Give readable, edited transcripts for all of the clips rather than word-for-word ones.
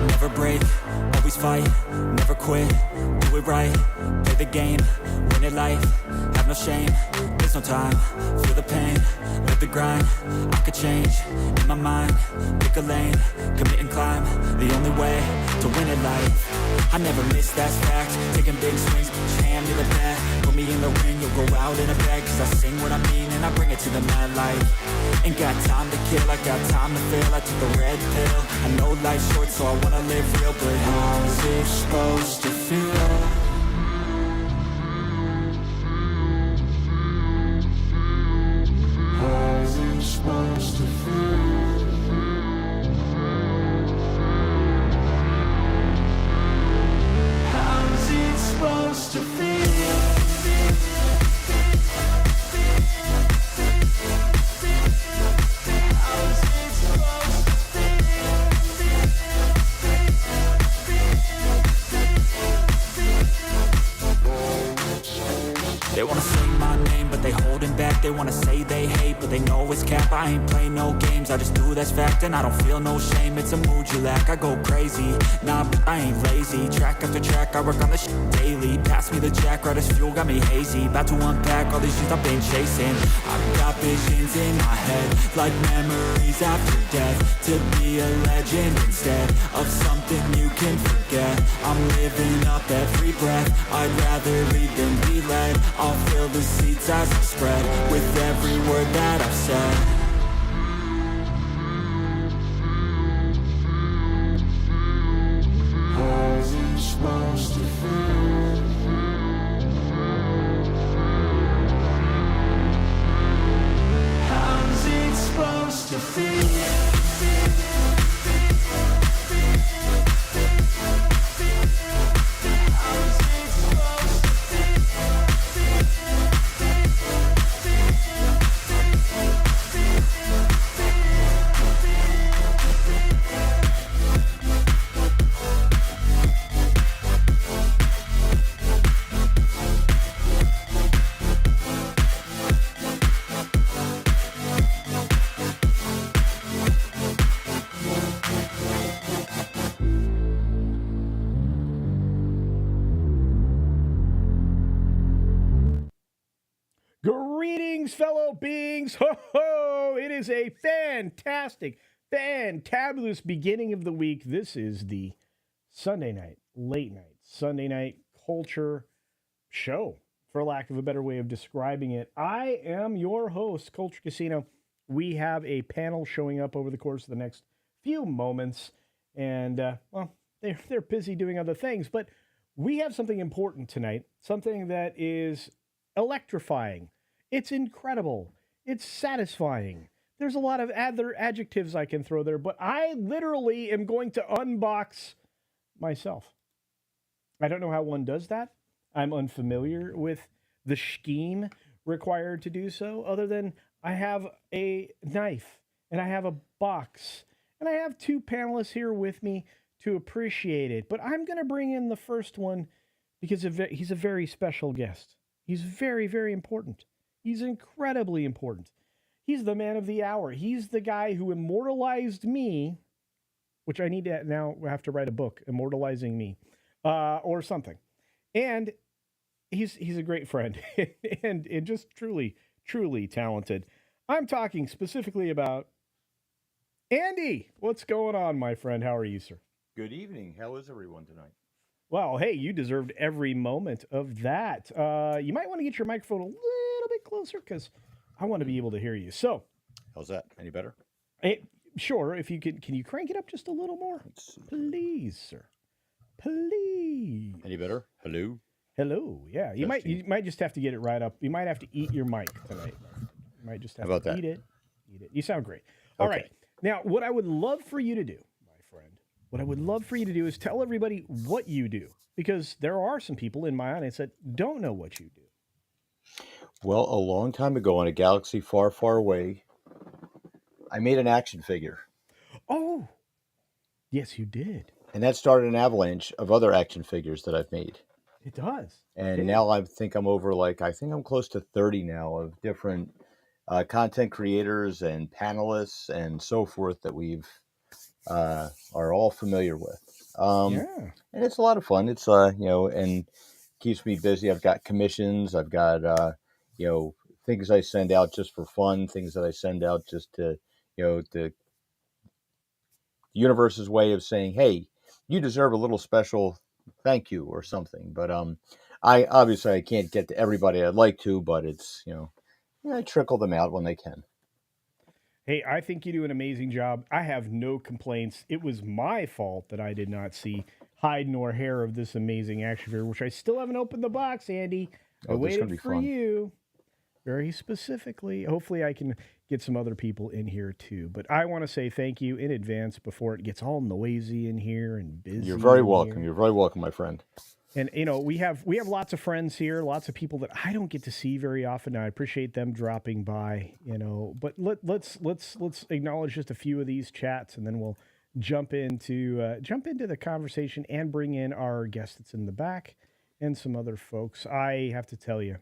Never break, always fight, never quit, do it right, play the game, win it life, have no shame, there's no time, feel the pain, live the grind, I could change, in my mind, pick a lane, commit and climb, the only way to win it life, I never miss, that's fact, taking big swings, put your hand to the bat, put me in the ring, you'll go out in a bag, cause I sing what I mean and I bring it to the mad light, ain't got time to kill, I got time to feel, I took the red pill, I know life's short so I wanna live real, but how's it supposed to feel? How's it supposed to feel? How's it supposed to feel? They wanna say my name, but they holding back. They wanna say they hate, but they know it's cap. I ain't play no games, I just do that's fact. And I don't feel no shame, it's a mood you lack. I go crazy, nah, but I ain't lazy. Track after track, I work on the shit daily. Pass me the jack, right as fuel, got me hazy. About to unpack all these things I've been chasing. I've got visions in my head, like memories after death. To be a legend instead of something you can forget. I'm living up every breath, I'd rather lead than be led. I'll fill the seats as I spread with every word that I've said. How's it supposed to feel? How's it supposed to feel? Greetings, fellow beings. Ho, ho. It is a fantastic, fantabulous beginning of the week. This is the late night Sunday night culture show, for lack of a better way of describing it. I am your host, Culture Casino. We have a panel showing up over the course of the next few moments, and, they're busy doing other things, but we have something important tonight, something that is electrifying. It's incredible. It's satisfying. There's a lot of other adjectives I can throw there, but I literally am going to unbox myself. I don't know how one does that. I'm unfamiliar with the scheme required to do so, other than I have a knife and I have a box and I have two panelists here with me to appreciate it. But I'm going to bring in the first one because he's a very special guest. He's very, very important. He's incredibly important. He's the man of the hour. He's the guy who immortalized me, which I need to now have to write a book, immortalizing me, or something. And he's a great friend and just truly, truly talented. I'm talking specifically about Andy. What's going on, my friend? How are you, sir? Good evening. How is everyone tonight? Well, hey, you deserved every moment of that. You might want to get your microphone a little bit closer because I want to be able to hear you. So, how's that? Any better? Sure. If you can you crank it up just a little more, please, sir? Please. Any better? Hello. Hello. Yeah. You might just have to get it right up. You might have to eat your mic tonight. You might just have to eat it. Eat it. You sound great. All right. Now, what I would love for you to do, my friend, what I would love for you to do is tell everybody what you do, because there are some people in my audience that don't know what you do. Well, a long time ago in a galaxy far, far away, I made an action figure. Oh, yes, you did. And that started an avalanche of other action figures that I've made. It does. And now I think I'm close to 30 now of different content creators and panelists and so forth that we've are all familiar with. And it's a lot of fun. It's and keeps me busy. I've got commissions. I've got things I send out just for fun. Things that I send out just to the universe's way of saying, hey, you deserve a little special thank you or something. But I can't get to everybody I'd like to, but it's I trickle them out when they can. Hey, I think you do an amazing job. I have no complaints. It was my fault that I did not see hide nor hair of this amazing action figure, which I still haven't opened the box, Andy. I waited for you very specifically. Hopefully I can get some other people in here too. But I want to say thank you in advance before it gets all noisy in here and busy. You're very welcome. You're very welcome, my friend. And we have lots of friends here, lots of people that I don't get to see very often. I appreciate them dropping by, But let's acknowledge just a few of these chats, and then we'll jump into the conversation and bring in our guest that's in the back and some other folks. I have to tell you,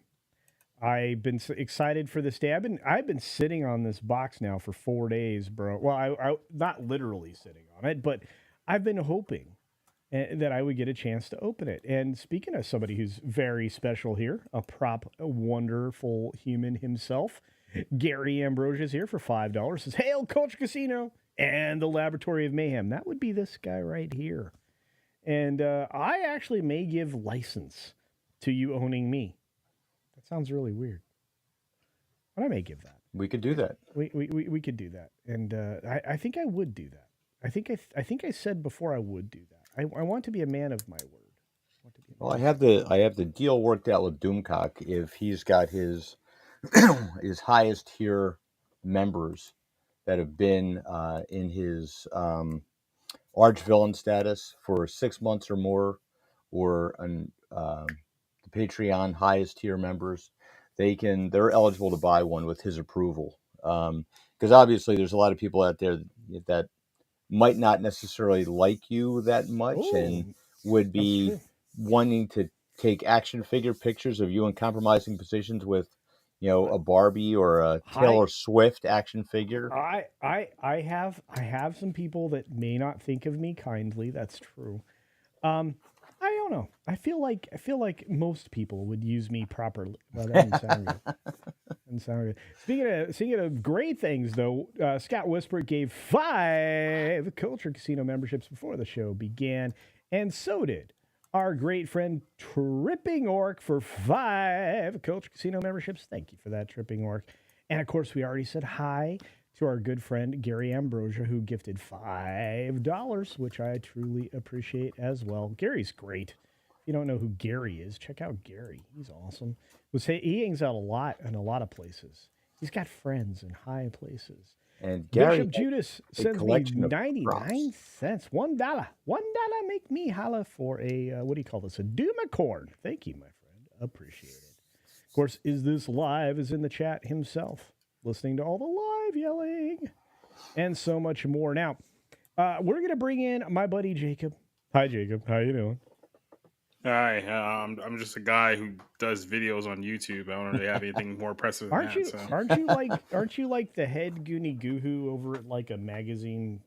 I've been excited for this day. I've been sitting on this box now for 4 days, bro. Well, I not literally sitting on it, but I've been hoping that I would get a chance to open it. And speaking of somebody who's very special here, a wonderful human himself, Gary Ambrosia is here for $5. Says, "Hail Culture Casino and the Laboratory of Mayhem." That would be this guy right here. And I actually may give license to you owning me. That sounds really weird, but I may give that. We could do that. We could do that, and I think I would do that. I think I said before I would do that. I want to be a man of my word. Well, I have the deal worked out with Doomcock. If he's got his his highest tier members that have been in his arch villain status for 6 months or more, or the Patreon highest tier members, they're eligible to buy one with his approval. Because obviously there's a lot of people out there that might not necessarily like you that much. Ooh, and would be wanting to take action figure pictures of you in compromising positions with, a Barbie or a Taylor Swift action figure. I have some people that may not think of me kindly. That's true. I don't know. I feel like most people would use me properly. Well, that doesn't sound good. Doesn't sound good. Speaking of great things, though, Scott Whisper gave 5 Culture Casino memberships before the show began, and so did our great friend Tripping Orc for 5 Culture Casino memberships. Thank you for that, Tripping Orc. And of course, we already said hi to our good friend Gary Ambrosia, who gifted $5, which I truly appreciate as well. Gary's great. If you don't know who Gary is, check out Gary. He's awesome. He hangs out a lot in a lot of places. He's got friends in high places. And Gary, Bishop Judas sends me 99 cents. $1. $1 make me holla for a, what do you call this? A Doomicorn. Thank you, my friend. Appreciate it. Of course, Is This Live is in the chat himself, listening to all the live yelling and so much more. Now, we're going to bring in my buddy Jacob. Hi, Jacob. How you doing? Hi, I'm just a guy who does videos on YouTube. I don't really have anything more impressive than Aren't that. you? So. Aren't you like the head Goonie Goohoo over at like a magazine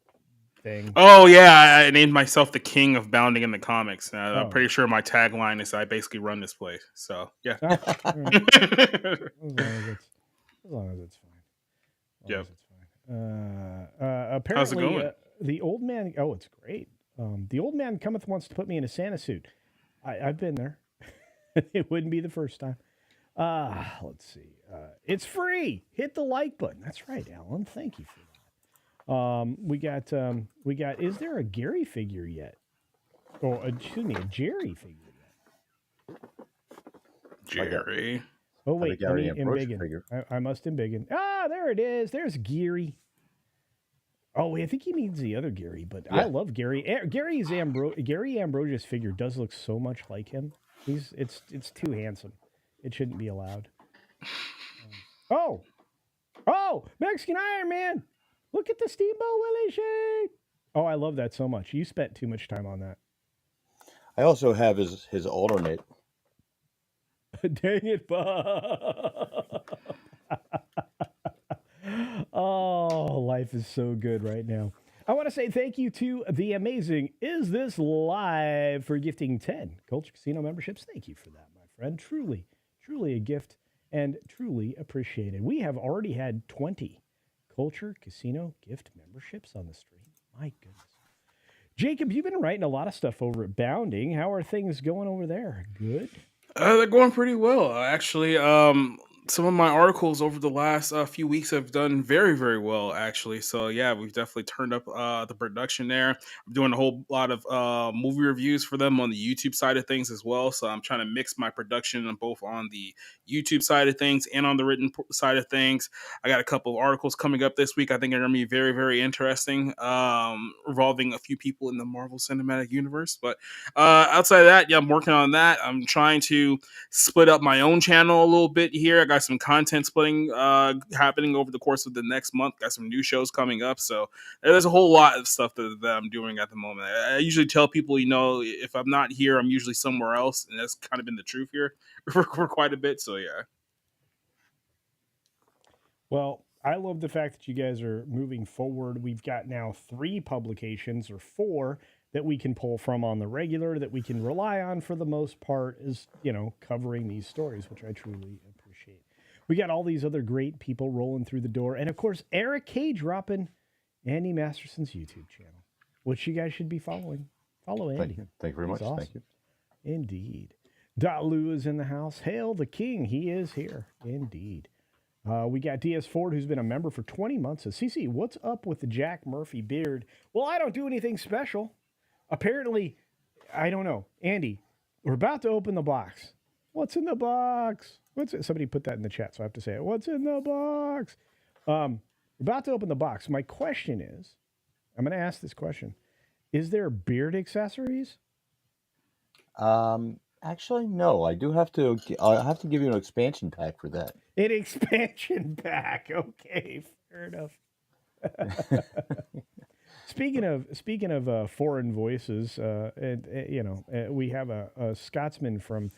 thing? Oh yeah, I named myself the king of bounding in the comics. I'm pretty sure my tagline is I basically run this place. So yeah. Right. As long as it's fine. Yep. Apparently, how's it going? The old man. Oh, it's great. The old man cometh wants to put me in a Santa suit. I've been there. It wouldn't be the first time. Let's see. It's free. Hit the like button. That's right, Alan. Thank you for that. We got. Is there a Gary figure yet? Or excuse me, a Jerry figure yet? Jerry. Oh wait, let me embiggen. figure. I must embiggen. There it is. There's Gary. Oh, I think he means the other Gary, but yeah. I love Gary. Gary Ambrosia's figure does look so much like him. It's too handsome. It shouldn't be allowed. Oh, Mexican Iron Man! Look at the Steamboat Willie shape. Oh, I love that so much. You spent too much time on that. I also have his alternate. Dang it, Bob. Oh, life is so good right now. I want to say thank you to the amazing Is This Live for gifting 10 Culture Casino memberships. Thank you for that, my friend. Truly, truly a gift and truly appreciated. We have already had 20 Culture Casino gift memberships on the stream. My goodness. Jacob, you've been writing a lot of stuff over at Bounding. How are things going over there? Good? They're going pretty well, actually. Some of my articles over the last few weeks have done very, very well, actually. So yeah, we've definitely turned up the production there. I'm doing a whole lot of movie reviews for them on the YouTube side of things as well. So I'm trying to mix my production on both on the YouTube side of things and on the written side of things. I got a couple of articles coming up this week. I think they're going to be very, very interesting, involving a few people in the Marvel Cinematic Universe. But outside of that, yeah, I'm working on that. I'm trying to split up my own channel a little bit here. I got some content splitting happening over the course of the next month. Got some new shows coming up. So there's a whole lot of stuff that I'm doing at the moment. I usually tell people, if I'm not here, I'm usually somewhere else. And that's kind of been the truth here for quite a bit. So yeah. Well, I love the fact that you guys are moving forward. We've got now 3 publications or 4 that we can pull from on the regular, that we can rely on for the most part, is, covering these stories, which I truly appreciate. We got all these other great people rolling through the door. And of course, Eric K. dropping Andy Masterson's YouTube channel, which you guys should be following. Follow Andy. Thank you very much. Awesome. Thank you. Indeed. Dalu is in the house. Hail the king. He is here. Indeed. We got DS Ford, who's been a member for 20 months. Says, CC, what's up with the Jack Murphy beard? Well, I don't do anything special. Apparently, I don't know. Andy, we're about to open the box. What's in the box? Somebody put that in the chat, so I have to say it. What's in the box? We're about to open the box. My question is, I'm going to ask this question. Is there beard accessories? Actually, no. I have to give you an expansion pack for that. An expansion pack. Okay, fair enough. Speaking of foreign voices, we have a Scotsman from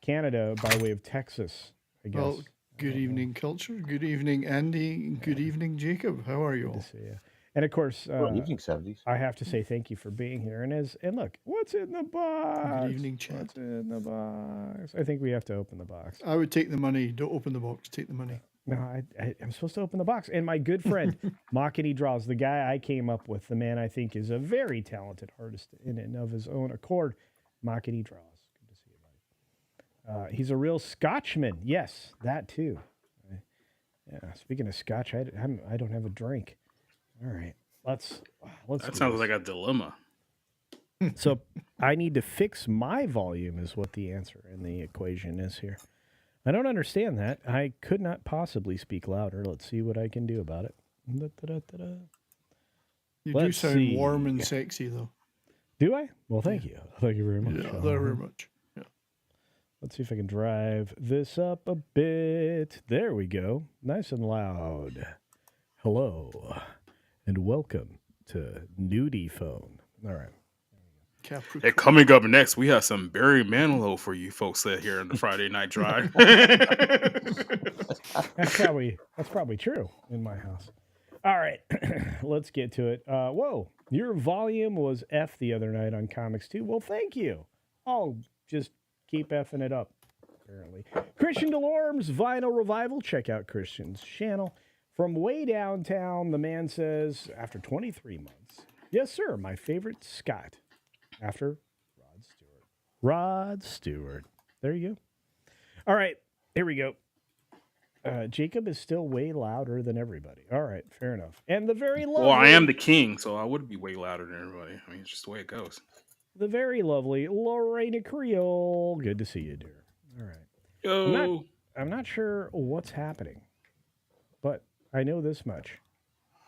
Canada by way of Texas, I guess. Well, good evening, Culture. Good evening, Andy. Good evening, Jacob. How are you all? Good to see you. And of course, Evening 70s. I have to say thank you for being here. And look, what's in the box? Good evening, chat. What's in the box? I think we have to open the box. I would take the money. Don't open the box. Take the money. No, I'm supposed to open the box. And my good friend, Makini Draws, the guy I came up with, the man I think is a very talented artist in and of his own accord, Makini Draws. Good to see you, buddy. He's a real Scotchman. Yes, that too. Yeah. Speaking of Scotch, I don't have a drink. All right, let's. That sounds like a dilemma. So I need to fix my volume, is what the answer in the equation is here. I don't understand that. I could not possibly speak louder. Let's see what I can do about it. Da-da-da-da-da. You do Let's sound see. warm and sexy, though. Do I? Well, thank you. Thank you very much. Yeah, very much. Yeah. Let's see if I can drive this up a bit. There we go. Nice and loud. Hello, and welcome to Nudie Phone. All right. Hey, coming up next, we have some Barry Manilow for you folks that here in the Friday Night Drive. That's probably true in my house. All right, let's get to it. Whoa, your volume was F the other night on Comics 2. Well, thank you. I'll just keep effing it up, apparently. Christian Delorme's Vinyl Revival. Check out Christian's channel. From way downtown, the man says, after 23 months, yes, sir, my favorite Scott. After Rod Stewart. Rod Stewart. There you go. All right, here we go. Jacob is still way louder than everybody. All right, fair enough. And the very lovely... Well, I am the king, so I would be way louder than everybody. I mean, it's just the way it goes. The very lovely Lorena Creole. Good to see you, dear. All right. Yo. I'm not sure what's happening, but I know this much.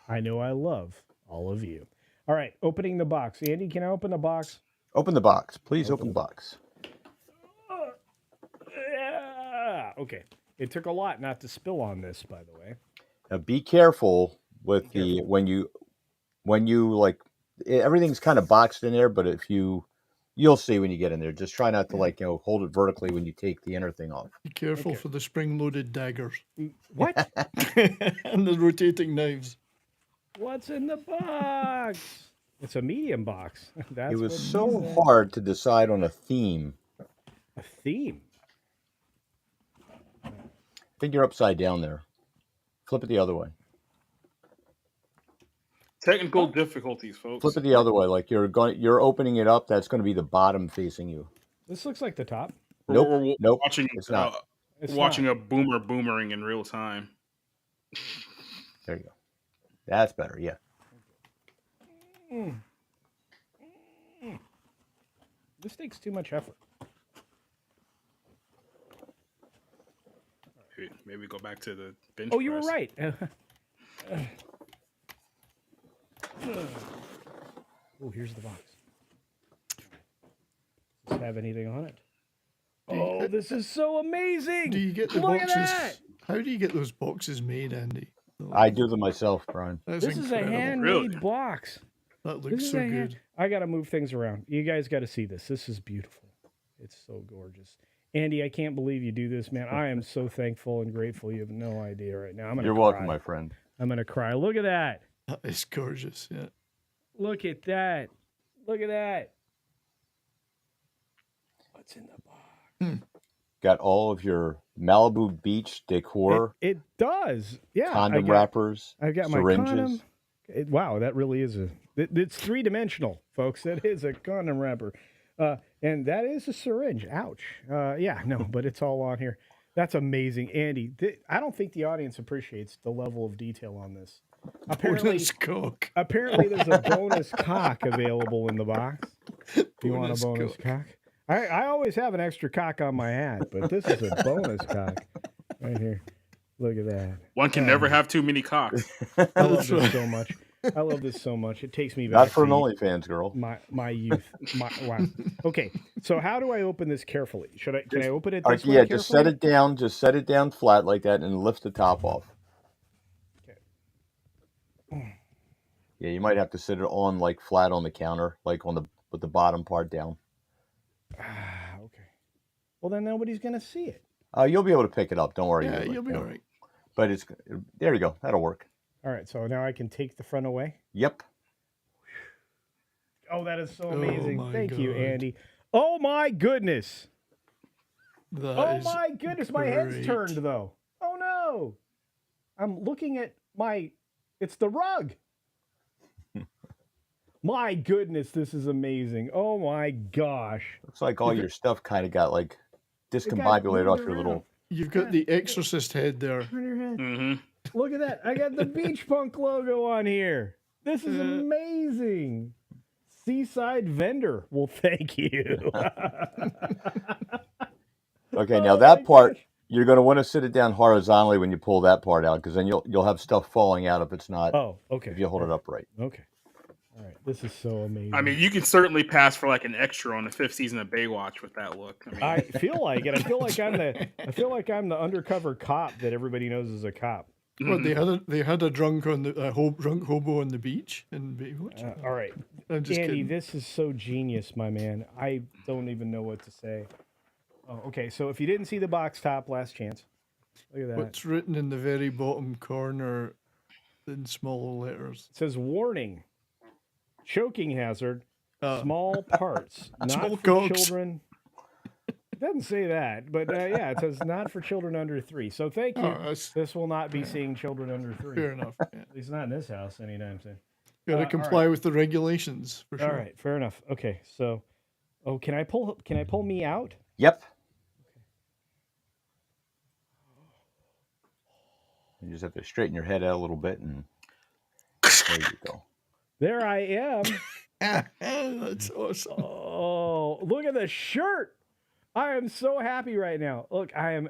I know I love all of you. All right, opening the box. Andy, can I open the box? Open the box. Please open the box. Okay. It took a lot not to spill on this, by the way. Now be careful with when you like everything's kind of boxed in there, but if you'll see when you get in there. Just try not to hold it vertically when you take the inner thing off. Be careful for the spring-loaded daggers. What? And the rotating knives. What's in the box? It's a medium box. It was so hard to decide on a theme. A theme? I think you're upside down there. Flip it the other way. Technical difficulties, folks. Flip it the other way. Like you're opening it up. That's going to be the bottom facing you. This looks like the top. Nope. Nope. It's not. Watching a boomering in real time. There you go. That's better. Yeah. This takes too much effort. Maybe go back to the bench. Oh, you were right. Oh, here's the box. Does it have anything on it? Oh, this is so amazing. Do you get the Look boxes? At that. How do you get those boxes made, Andy? I do them myself, Brian. That's This is a incredible. handmade box. That looks so good. I got to move things around. You guys got to see this. This is beautiful. It's so gorgeous. Andy, I can't believe you do this, man. I am so thankful and grateful. You have no idea right now. You're welcome, my friend. I'm going to cry. Look at that. That is gorgeous, yeah. Look at that. Look at that. What's in the box? Got all of your Malibu Beach decor. It does. Yeah. Condom wrappers. I've got syringes. my condom. Wow, that really is it's three-dimensional, folks. That is a condom wrapper. And that is a syringe. Ouch. Yeah, no, but it's all on here. That's amazing. Andy, I don't think the audience appreciates the level of detail on this. Bonus cock. Apparently there's a bonus cock available in the box. You want a bonus cock? I always have an extra cock on my hat, but this is a bonus cock right here. Look at that. One can never have too many cocks. I love this so much. I love this so much. It takes me back. Not for an OnlyFans girl. My youth. Wow. Okay, so how do I open this carefully? Can I open it this way? Yeah, just set it down. Just set it down flat like that, and lift the top off. Okay. Yeah, you might have to sit it on like flat on the counter, like with the bottom part down. Okay. Well, then nobody's gonna see it. You'll be able to pick it up. Don't worry. Yeah, you'll be all right. But there you go. That'll work. All right, so now I can take the front away. Yep. Oh, that is so Oh amazing. my Thank you, God. Andy. Oh my goodness. That Oh is my goodness, my head's great. turned though. Oh no. I'm looking at it's the rug. My goodness, this is amazing. Oh my gosh. Looks like all your stuff kind of got like discombobulated moved off your around. little. You've got the Exorcist head there. Turn your head. Mm-hmm. Look at that. I got the Beach Punk logo on here. This is amazing. Seaside vendor. Well, thank you. Okay, now Oh that my part gosh. you're going to want to sit it down horizontally when you pull that part out, because then you'll have stuff falling out if it's not. Oh, okay. If you hold it upright. Okay. All right. This is so amazing. I mean, you can certainly pass for like an extra on the 5th season of Baywatch with that look. I mean, I feel like it. I feel like I'm the undercover cop that everybody knows is a cop. What they had a drunk on the drunk hobo on the beach in Baywatch. All right, I'm just Andy, kidding. this is so genius, my man. I don't even know what to say. Oh, okay. So if you didn't see the box top, last chance. Look at that. What's written in the very bottom corner in small letters? It says warning: choking hazard, Ah. small parts, Small not for cocks. children. It doesn't say that, but yeah, it says not for children under 3. So thank you. Oh, that's This will not be seeing children under 3. fair enough. Yeah. At least not in this house anytime soon. Got to all comply right. with the regulations for sure. All right, fair enough. Okay, so, can I pull me out? Yep. You just have to straighten your head out a little bit, and there you go. There I am. That's awesome. Oh, look at the shirt. I am so happy right now. Look, I'm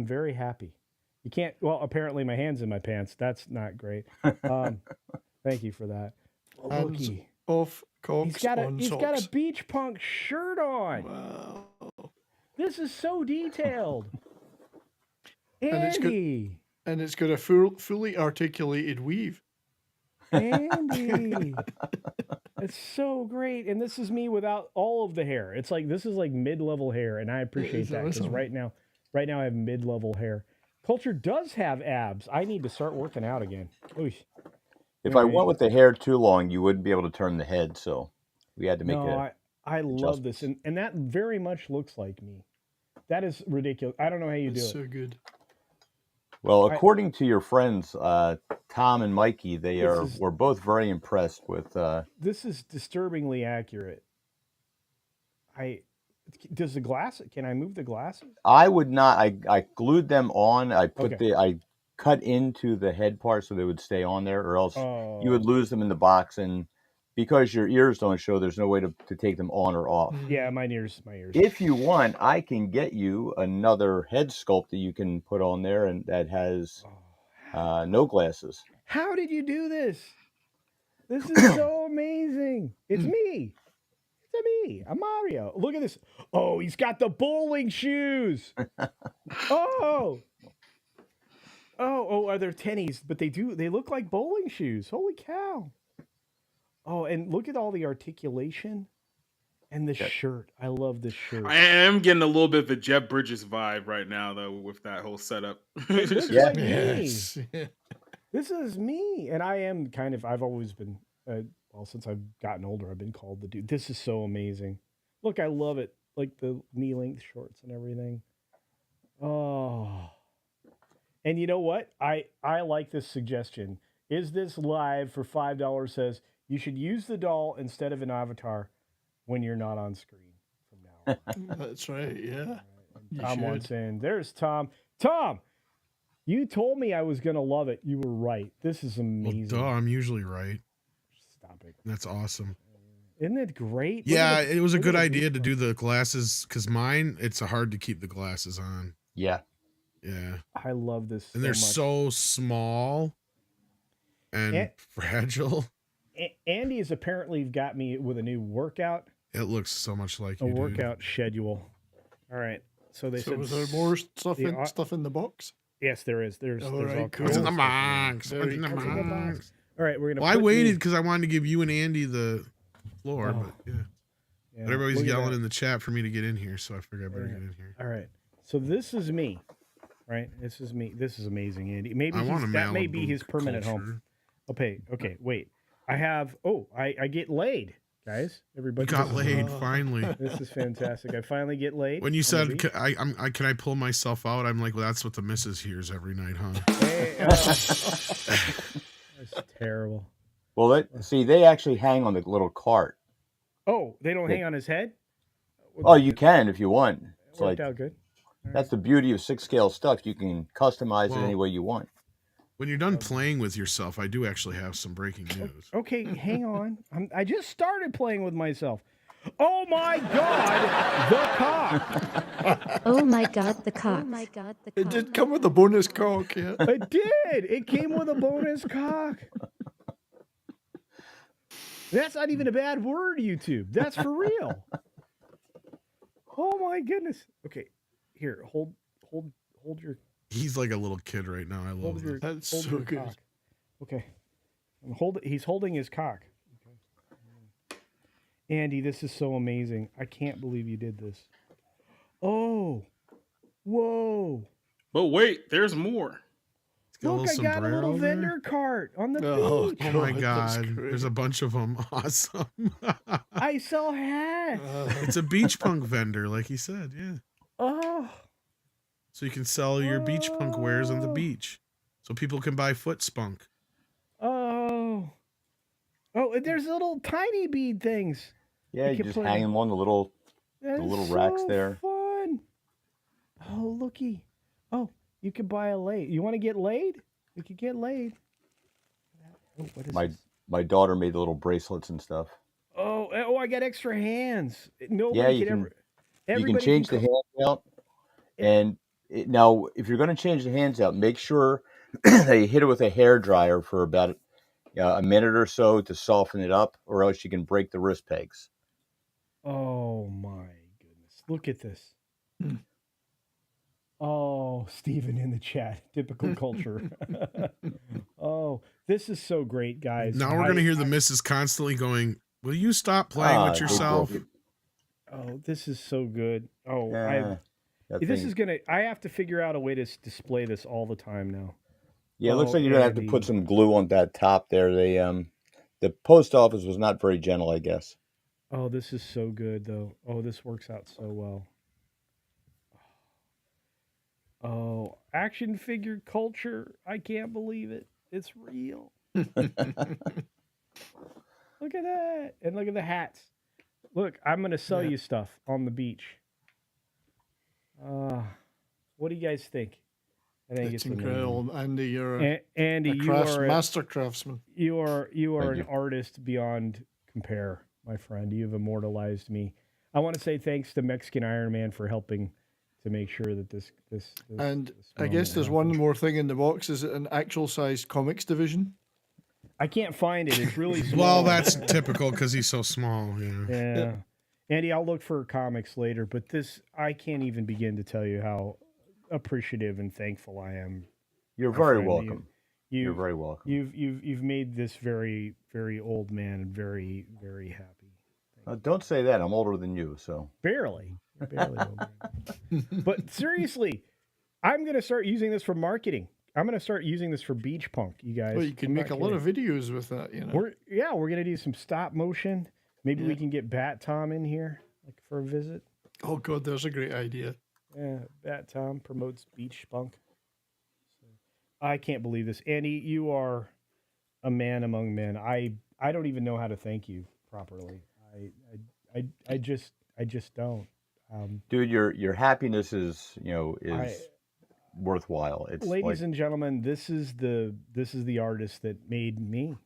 very happy. You can't. Well, apparently my hand's in my pants. That's not great. Thank you for that. Oh, Hands looky. off cocks He's got on socks. a beach punk shirt on. Wow. This is so detailed. And it's good- Andy. And it's got a fully articulated weave. Andy. It's so great. And this is me without all of the hair. It's like this is like mid-level hair, and I appreciate is that because awesome. right now I have mid-level hair. Culture does have abs. I need to start working out again. Ooh. If I went with the hair too long, you wouldn't be able to turn the head, so we had to make I love this, and that very much looks like me. That is ridiculous. I don't know how you do It's it. so good. Well, according to your friends, Tom and Mikey, were both very impressed with. This is disturbingly accurate. Does the glass? Can I move the glasses? I would not. I glued them on. I put Okay. I cut into the head part so they would stay on there, or else you would Oh. lose them in the box. And because your ears don't show, there's no way to take them on or off. Yeah, my ears. If you want, I can get you another head sculpt that you can put on there, and that has no glasses. How did you do this? This is so amazing. It's me. It's me. I'm Mario. Look at this. Oh, he's got the bowling shoes. Oh. Oh, are there tennies? But they look like bowling shoes. Holy cow. Oh, and look at all the articulation and the shirt. I love this shirt. I am getting a little bit of the Jeff Bridges vibe right now, though, with that whole setup. It looks Yeah. like me. Yes. This is me. And I am I've always been, since I've gotten older, I've been called the dude. This is so amazing. Look, I love it. Like the knee-length shorts and everything. Oh. And you know what? I like this suggestion. Is this live for $5 says you should use the doll instead of an avatar when you're not on screen from now on. That's right. Yeah. You Tom should. wants in. There's Tom. Tom, you told me I was going to love it. You were right. This is Well, amazing. duh, I'm usually right. Stop it. That's awesome. Isn't it great? Yeah, it was a look good at the idea to beach do the glasses because mine, it's hard to keep the glasses on. Yeah. Yeah. I love this And they're much. so small and fragile. Andy has apparently got me with a new workout. It looks so much like A you, dude. workout schedule. All right. So they So said was there more stuff the- stuff in the box? Yes, there is. There's All all right, kinds cool. What's in of the stuff in there. box? Very What's in the cool. What's in the box? box? All right, we're gonna. Well, I put waited these- because I wanted to give you and Andy the floor, Oh. but yeah. Yeah, But everybody's look at yelling that. in the chat for me to get in here, so I figured I better get in here. All right. So this is me. right? This is me. This is amazing, Andy. Maybe I want a that may be Malibu his permanent home. culture. Okay, wait. I have. I get laid, guys. You Everybody, got this is- laid finally. This is fantastic. I finally get laid. When you on the said, beach. can I pull myself out? I'm like, well, that's what the missus hears every night, huh? Hey, that's terrible. Well, they actually hang on the little cart. Oh, they don't hang on his head? Oh, you can if you want. It's Worked like out good. that's the beauty of 6-scale stuff. You can customize it Well, any way you want. When you're done playing with yourself, I do actually have some breaking news. Okay, hang on. I just started playing with myself. Oh my God, the cock. Oh my God, the cock. Oh my God, the cock. It did come with a bonus cock, yeah. It did. It came with a bonus cock. That's not even a bad word, YouTube. That's for real. Oh my goodness. Okay, here, hold your He's like a little kid right now. I love hold your it. That's hold so your good. cock. Okay, he's holding his cock. Okay. Andy, this is so amazing. I can't believe you did this. Oh, whoa. But wait, there's more. Got a Look, I little got a sombrero little there. vendor cart on the Oh, beach. Oh my God, that's God. great. There's a bunch of them. Awesome. I sell hats. It's a beach punk vendor, like he said. Yeah. Oh, So you can sell your beach punk wares on the beach. So people can buy foot spunk. oh, and there's little tiny bead things. Yeah, you can just put hang it- them on the little. That little is racks so there. Fun. Oh, looky. Oh, you could buy a laid. You want to get laid? You could get laid. Oh, what is this? My daughter made the little bracelets and stuff. Oh, I got extra hands. Nobody Yeah, you could can- ever. You Everybody can change the co- hands out, and now if you're going to change the hands out, make sure that you hit it with a hair dryer for about a minute or so to soften it up, or else you can break the wrist pegs. Oh my goodness! Look at this. Hmm. Oh, Stephen in the chat. Typical culture. Oh, this is so great, guys. Now we're going to hear the missus constantly going, will you stop playing with they yourself? broke it. Oh, this is so good. Oh, Yeah, that this thing- is gonna. I have to figure out a way to display this all the time now. Yeah, it looks Oh, like you're gonna have to Andy. put some glue on that top there. The post office was not very gentle, I guess. Oh, this is so good, though. Oh, this works out so well. Oh, action figure culture. I can't believe it. It's real. Look at that. And look at the hats. Look, I'm going to sell Yeah. you stuff on the beach. What do you guys think? I think It's amazing. incredible. Andy, you're a, Andy, you crafts, are master craftsman. you are Thank an you. artist beyond compare, my friend. You've immortalized me. I want to say thanks to Mexican Iron Man for helping to make sure that this And this I guess moment there's one happened. more thing in the box. Is it an actual sized comics division? I can't find it. It's really small. Well, that's typical because he's so small. Yeah. yeah. Andy, I'll look for comics later, but this I can't even begin to tell you how appreciative and thankful I am. You're my very friend. welcome. You're You've very welcome. you've made this very very old man very very happy. Don't say that. I'm older than you, so. Barely older. But seriously, I'm gonna start using this for marketing. I'm gonna start using this for beach punk, you guys. Well, you can I'm make a not lot kidding. of videos with that, you know. We're gonna do some stop motion. Maybe we Yeah. can get Bat Tom in here like for a visit. Oh God, there's a great idea. Yeah, Bat Tom promotes beach punk. I can't believe this, Andy. You are a man among men. I don't even know how to thank you properly. I just don't. Dude, your happiness is I- worthwhile. It's Ladies like, and gentlemen, this is the artist that made me.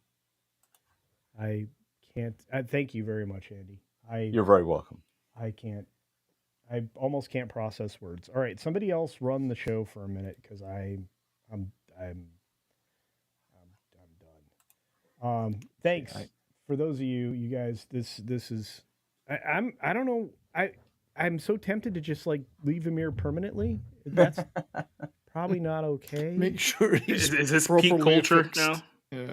I can't. Thank you very much, Andy. you're very welcome. I can't. I almost can't process words. All right, somebody else run the show for a minute because I'm done. Thanks for those of you guys. This is. I don't know. I'm so tempted to just like leave him here permanently. That's probably not okay. Make sure he's Is this peak properly culture fixed. now? Yeah.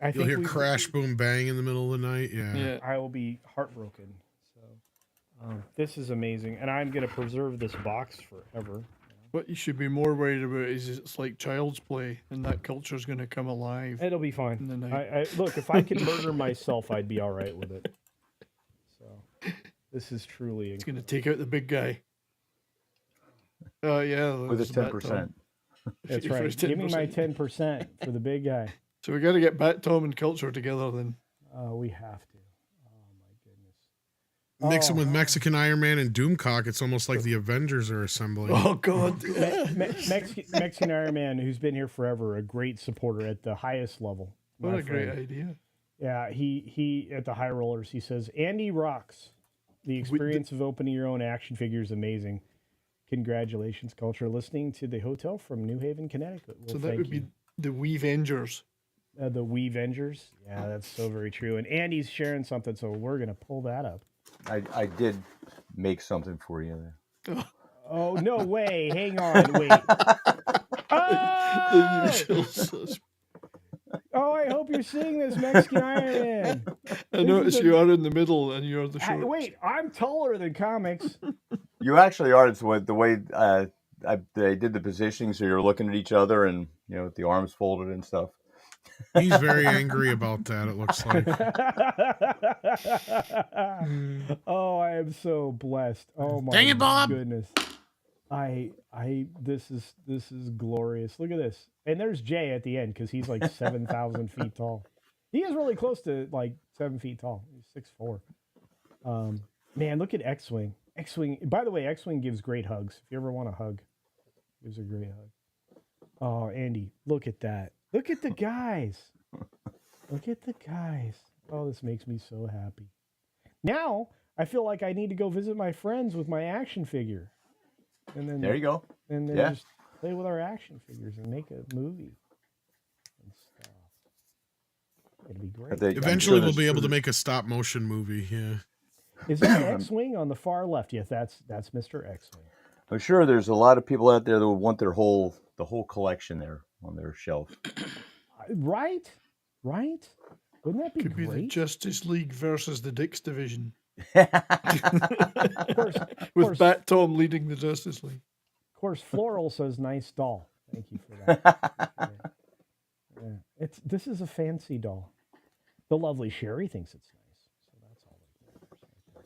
I You'll hear we- crash, boom, bang in the middle of the night. Yeah. Yeah. I will be heartbroken. So this is amazing, and I'm gonna preserve this box forever. What you should be more worried about is it's like child's play, and that culture's going to come alive. It'll be in fine. the night. Look, if I could murder myself, I'd be all right with it. So, this is truly It's going to take out the big guy. Oh, yeah. With his there's Bat 10%. Tom. That's For right. his Give me my 10%. 10% for the big guy. So we got to get Bat Tom and culture together then. We have to. Oh my goodness. Mix him with Mexican Iron Man and Doomcock. It's almost like the Avengers are assembling. Oh, God. Mexican Iron Man, who's been here forever, a great supporter at the highest level. What my a great friend. idea. Yeah, he at the High Rollers, he says, Andy rocks. The experience of opening your own action figure is amazing. Congratulations, Culture. Listening to the hotel from New Haven, Connecticut. Well, So that would be the Weavengers. the Weavengers. Yeah, that's so very true. And Andy's sharing something, so we're going to pull that up. I did make something for you there. Oh, no way. Hang on. Wait. The Oh! usual suspect. Oh, I hope you're seeing this, Mexican Iron Man. I notice you are in the middle and you're the short. Wait, I'm taller than comics. You actually are. It's what the way they did the positioning, so you're looking at each other, and with the arms folded and stuff. He's very angry about that, it looks like. Oh, I am so blessed. Oh my Dang it, Bob. goodness. This is glorious. Look at this. And there's Jay at the end because he's like 7,000 feet tall. He is really close to like 7 feet tall. He's 6'4". Man, look at X-Wing. X-Wing. By the way, X-Wing gives great hugs. If you ever want a hug, gives a great hug. Oh, Andy, look at that. Look at the guys. Look at the guys. Oh, this makes me so happy. Now I feel like I need to go visit my friends with my action figure. And then There you go. And then Yeah. just play with our action figures and make a movie and stuff. It'd be great. Eventually, we'll be able to make a stop motion movie. Yeah. Is that X-Wing on the far left? Yes, that's Mr. X-Wing. I'm sure there's a lot of people out there that would want the whole collection there on their shelf. Right? Wouldn't that be Could be great? the Justice League versus the Dix Division. Of course, Bat Tom leading the Justice League. Of course, Floral says nice doll. Thank you for that. Yeah. This is a fancy doll. The lovely Sherry thinks it's nice. So that's all that matters right there.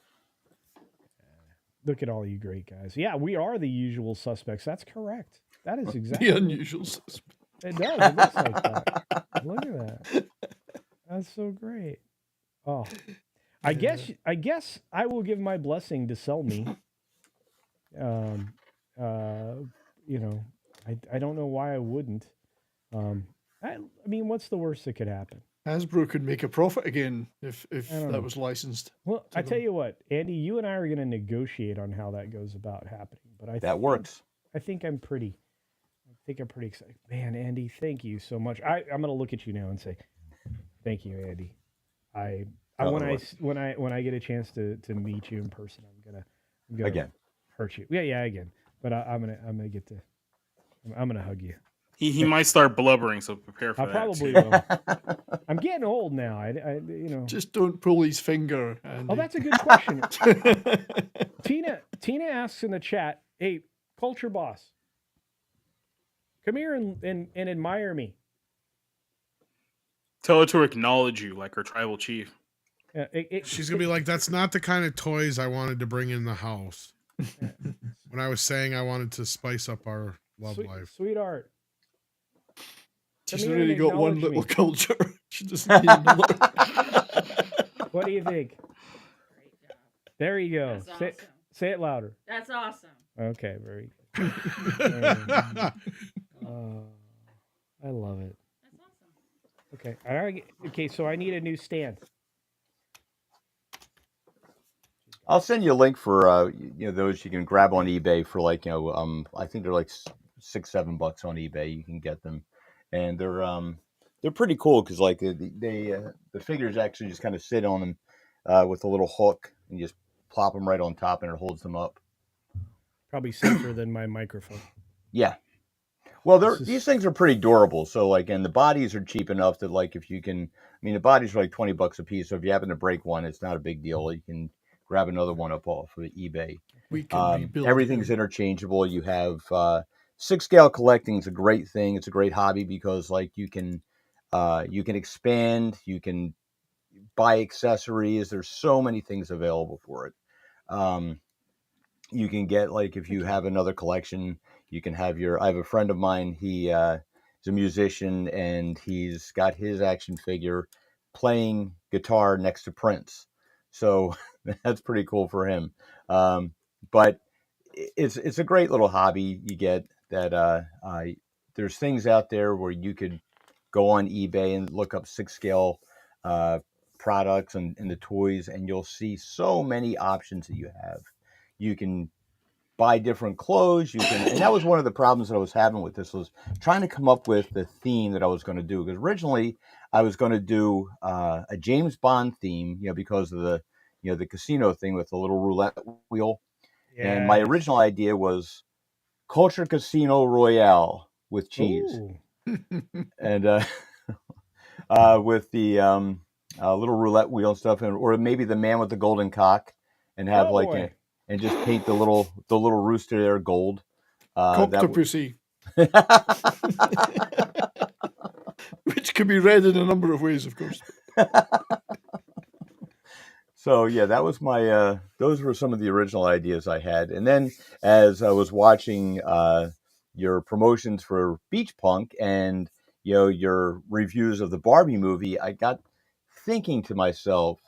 Look at all you great guys. Yeah, we are the usual suspects. That's correct. That is exactly The unusual suspect. It does. It looks like that. Look at that. That's so great. Oh, I guess I will give my blessing to sell me. I don't know why I wouldn't. I mean, what's the worst that could happen? Hasbro could make a profit again if don't know. that was licensed. Well, I them. tell you what, Andy, you and I are going to negotiate on how that goes about happening. But That works. I think I'm pretty excited. Man, Andy, thank you so much. I'm going to look at you now and say, thank you, Andy. When I get a chance to meet you in person, I'm gonna Again. hurt you. Yeah, again. But I'm gonna hug you. He might start blubbering, so prepare for I that. probably will. I'm getting old now. I Just don't pull his finger. Andy. Oh, that's a good question. Tina asks in the chat, "Hey, Culture Boss, come here and admire me." Tell her to acknowledge you like her tribal chief. She's gonna be like, "That's not the kind of toys I wanted to bring in the house." When I was saying I wanted to spice up our love life. Sweetheart. She's Come here already and got one acknowledge little me. culture. She doesn't need another. What do you think? Great job. There you go. That's Say, awesome. say it louder. That's awesome. Okay, very good. I love it. That's awesome. Okay. Okay, so I need a new stand. I'll send you a link for those you can grab on eBay for I think they're like $6-7 on eBay. You can get them, and they're pretty cool because the figures actually just kind of sit on them with a little hook and you just plop them right on top and it holds them up. Probably safer than my microphone. Yeah. Well, these things are pretty durable. So and the bodies are cheap enough that if you can, the bodies are like $20 a piece. So if you happen to break one, it's not a big deal. You can grab another one up off of eBay. We can rebuild Everything's them. interchangeable. You have six scale collecting is a great thing. It's a great hobby because like you can expand, you can buy accessories. There's so many things available for it. Um, you can get like if you have another collection, you can have your. I have a friend of mine. He is a musician and he's got his action figure playing guitar next to Prince. So that's pretty cool for him. But it's a great little hobby you get that there's things out there where you could go on eBay and look up six scale uh, products and the toys, and you'll see so many options that you have. You can buy different clothes. You can, and that was one of the problems that I was having with this was trying to come up with the theme that I was going to do. Because originally I was going to do a James Bond theme, because of the casino thing with the little roulette wheel. And my Yes. original idea was CultureCasino Royale with cheese. Ooh. And with the little roulette wheel and stuff, or maybe the man with the golden cock, and have and just paint the little rooster there gold. Coctopussy, which can be read in a number of ways, of course. So yeah, that was my. Those were some of the original ideas I had, and then as I was watching your promotions for Beach Punk and your reviews of the Barbie movie, I got thinking to myself,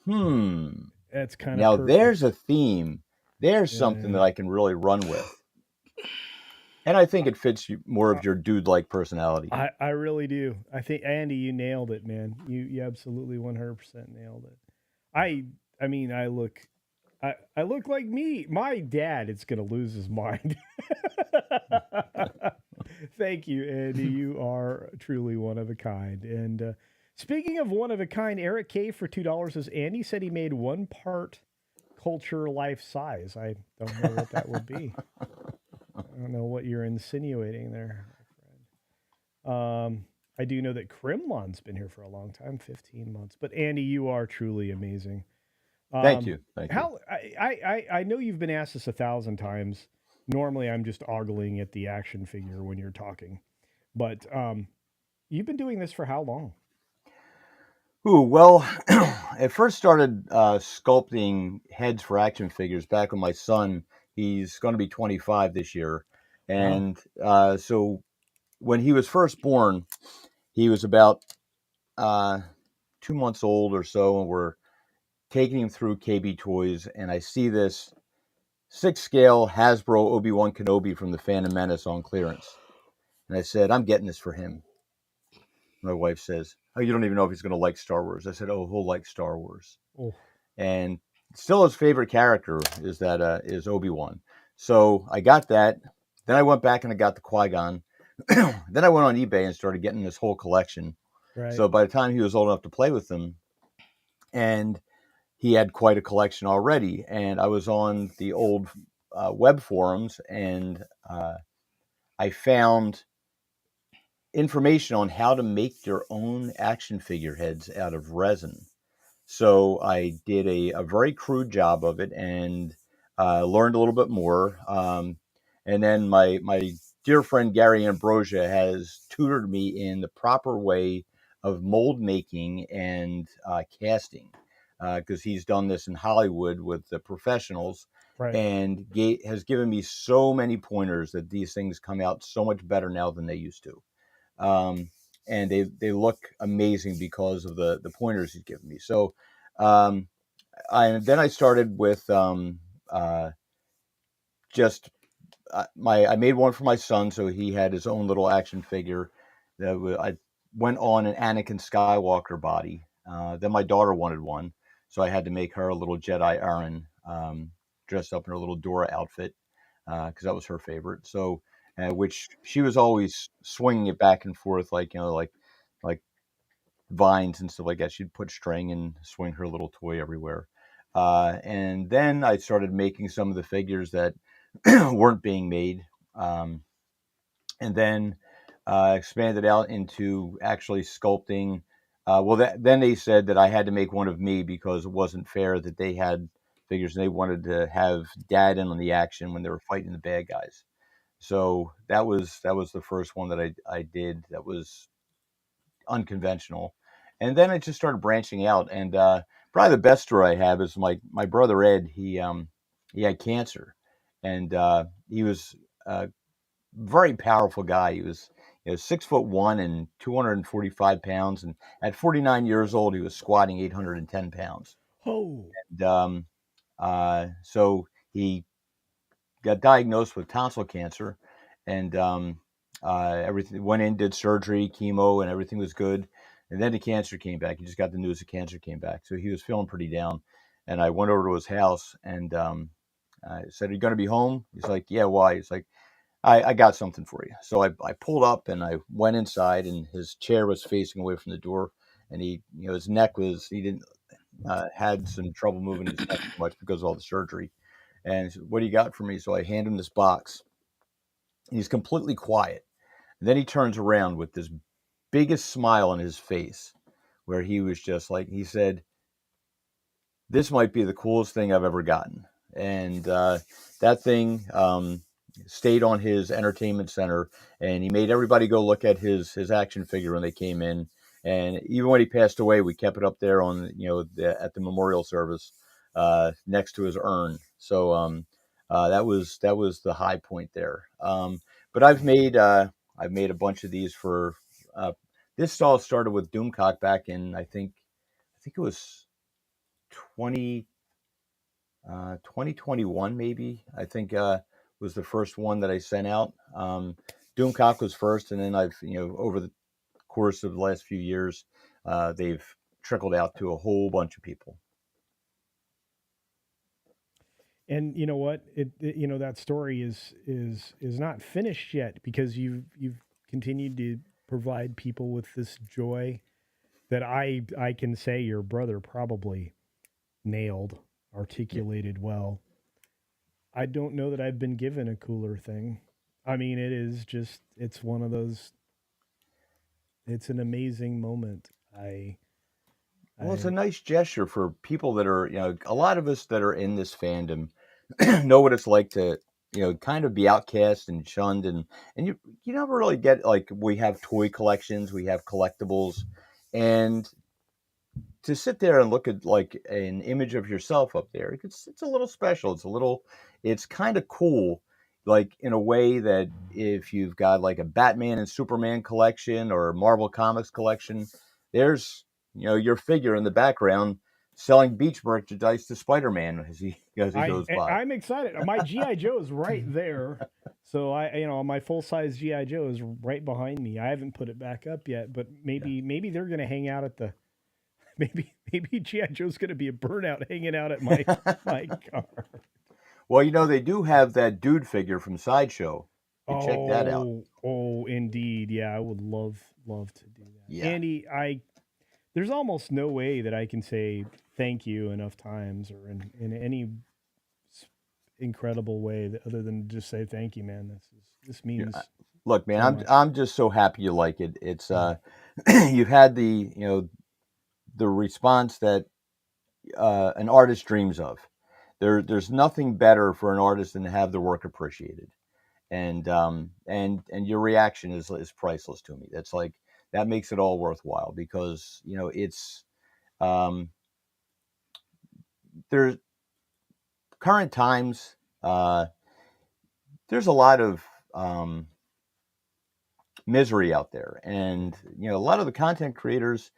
That's kind of now perfect. there's a theme. There's something that I can really run with. And I think it fits more of your dude-like personality. I really do. I think Andy, you nailed it, man. You absolutely 100% nailed it. I mean, I look like me. My dad is gonna lose his mind. Thank you, Andy. You are truly one of a kind. And speaking of one of a kind, Eric K for $2 says Andy said he made one part culture life size. I don't know what that would be. I don't know what you're insinuating there, my friend. I do know that Krimlon's been here for a long time, 15 months. But Andy, you are truly amazing. Thank you. Thank you. How I know you've been asked this 1,000 times. Normally, I'm just ogling at the action figure when you're talking, but you've been doing this for how long? Ooh, well, I first started sculpting heads for action figures back when my son, he's going to be 25 this year. And so when he was first born, he was about 2 months old or so, and we're taking him through KB Toys, and I see this 6 scale Hasbro Obi-Wan Kenobi from the Phantom Menace on clearance. And I said, I'm getting this for him. My wife says, oh, you don't even know if he's going to like Star Wars. I said, oh, he'll like Star Wars. Oh. And still his favorite character is Obi-Wan. So I got that. Then I went back and I got the Qui-Gon. Then I went on eBay and started getting this whole collection. Right. So by the time he was old enough to play with them, and he had quite a collection already. And I was on the old web forums, and I found information on how to make your own action figure heads out of resin. So I did a very crude job of it and learned a little bit more. And then my dear friend Gary Ambrosia has tutored me in the proper way of mold making and casting, because he's done this in Hollywood with the professionals. Right. And has given me so many pointers that these things come out so much better now than they used to. And they look amazing because of the pointers he's given me. So then I started with I made one for my son, so he had his own little action figure. I went on an Anakin Skywalker body. Then my daughter wanted one, so I had to make her a little Jedi Aaron, dressed up in her little Dora outfit, because that was her favorite. So, which she was always swinging it back and forth, like vines and stuff like that. She'd put string and swing her little toy everywhere. And then I started making some of the figures that weren't being made, and then expanded out into actually sculpting. Then they said that I had to make one of me because it wasn't fair that they had figures and they wanted to have Dad in on the action when they were fighting the bad guys. So that was the first one that I did that was unconventional, and then I just started branching out. And probably the best story I have is my brother Ed. He had cancer, and he was a very powerful guy. He was 6'1" and 245 pounds, and at 49 years old, he was squatting 810 pounds. Oh, And so he got diagnosed with tonsil cancer, and everything went in, did surgery, chemo, and everything was good. And then the cancer came back. He just got the news the cancer came back, so he was feeling pretty down. And I went over to his house and I said, "Are you going to be home?" He's like, "Yeah, why?" He's like, I got something for you. So I pulled up and I went inside, and his chair was facing away from the door, and his neck was he didn't had some trouble moving his neck too much because of all the surgery. And he said, "What do you got for me?" So I hand him this box. He's completely quiet. And then he turns around with this biggest smile on his face, where he was just like, he said, "This might be the coolest thing I've ever gotten." And that thing stayed on his entertainment center, and he made everybody go look at his action figure when they came in. And even when he passed away, we kept it up there on at the memorial service next to his urn. So that was the high point there. But I've made a bunch of these for this all started with Doomcock back in I think it was 20 2021 maybe. I think was the first one that I sent out. Doomcock was first, and then I've over the course of the last few years, they've trickled out to a whole bunch of people. and you know what? That story is not finished yet because you've continued to provide people with this joy that I can say your brother probably nailed, articulated well. I don't know that I've been given a cooler thing. I mean, it's one of those. It's an amazing moment. Well, it's a I nice gesture for people that are, a lot of us that are in this fandom know what it's like to, kind of be outcast and shunned, and you never really get like we have toy collections, we have collectibles, and to sit there and look at like an image of yourself up there, it's a little special. It's kind of cool, like in a way that if you've got like a Batman and Superman collection or a Marvel Comics collection, there's your figure in the background selling beach merchandise to Spider-Man as he goes by. I'm excited. My GI Joe is right there. So my full size GI Joe is right behind me. I haven't put it back up yet, but maybe they're going to hang out at the maybe GI Joe's going to be a burnout hanging out at my car. Well, they do have that dude figure from Sideshow. You check that out. Oh, indeed. Yeah, I would love to do that. Yeah. Andy, there's almost no way that I can say thank you enough times or in any incredible way other than just say thank you, man. This means Look, man, so I'm much. I'm just so happy you like it. It's you've had the response that an artist dreams of. There's nothing better for an artist than to have their work appreciated, and your reaction is priceless to me. That's like that makes it all worthwhile because it's um, there's current times. There's a lot of misery out there, and a lot of the content creators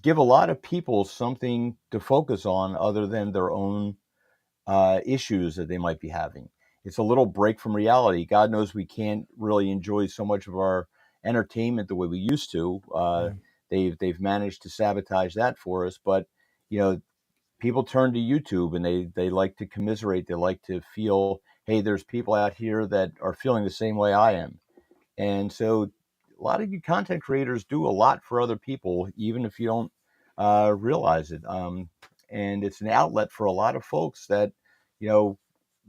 give a lot of people something to focus on other than their own issues that they might be having. It's a little break from reality. God knows we can't really enjoy so much of our entertainment the way we used to. Yeah. They've managed to sabotage that for us, but you know people turn to YouTube and they like to commiserate. They like to feel, hey, there's people out here that are feeling the same way I am. And so a lot of you content creators do a lot for other people, even if you don't realize it. And it's an outlet for a lot of folks that, you know,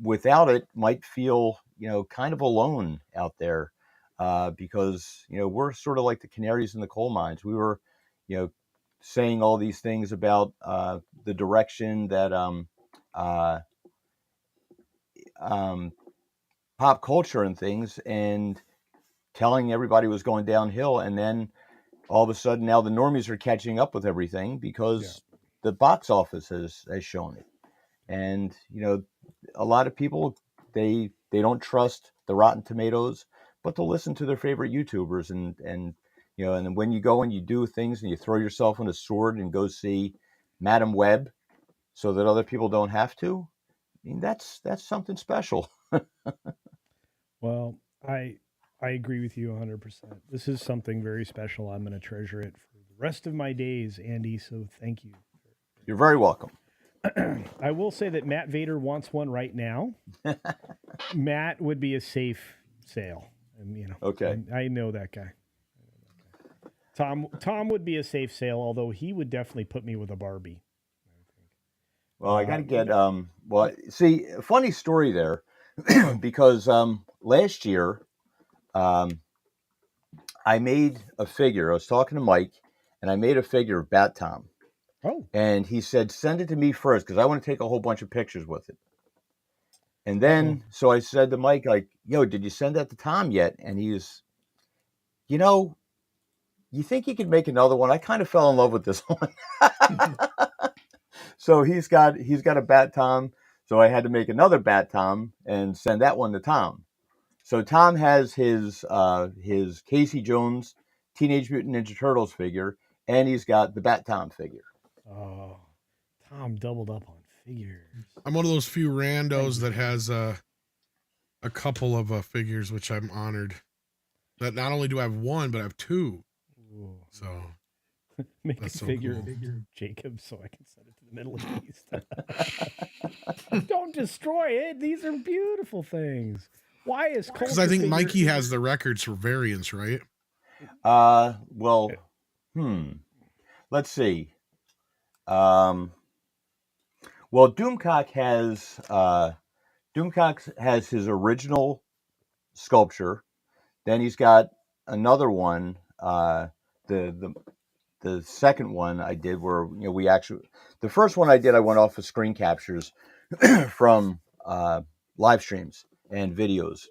without it might feel, kind of alone out there because, we're sort of like the canaries in the coal mines. We were, you know, saying all these things about the direction that uh, um, pop culture and things, and telling everybody was going downhill. And then all of a sudden, now the normies are catching up with everything because the box office has shown it. And a lot of people, they don't trust the Rotten Tomatoes, but they'll listen to their favorite YouTubers. And and when you go and you do things and you throw yourself on a sword and go see Madam Web so that other people don't have to, I mean, that's something special. Well, I agree with you 100%. This is something very special. I'm going to treasure it for the rest of my days, Andy. So thank you. You're very welcome. I will say that Matt Vader wants one right now. Matt would be a safe sale. And, Okay. I know that guy. Tom would be a safe sale, although he would definitely put me with a Barbie. Well, I got to get well, see, funny story there because last year I made a figure. I was talking to Mike and I made a figure of Bat Tom. Oh. And he said, send it to me first because I want to take a whole bunch of pictures with it. And then, so I said to Mike, like, yo, did you send that to Tom yet? And he was, you think you could make another one? I kind of fell in love with this one. So he's got a Bat Tom. So I had to make another Bat Tom and send that one to Tom. So Tom has his Casey Jones Teenage Mutant Ninja Turtles figure, and he's got the Bat Tom figure. Oh, Tom doubled up on figures. I'm one of those few randos that has a couple of figures, which I'm honored. That not only do I have one, but I have two. Ooh. So make that's a so figure cool. of Jacob so I can send it to the Middle East. Don't destroy it. These are beautiful things. Why is Because I think Mikey has the records for variants, right? Well, let's see. Well, Doomcock has his original sculpture. Then he's got another one. The second one I did where the first one I did, I went off of screen captures from live streams and videos,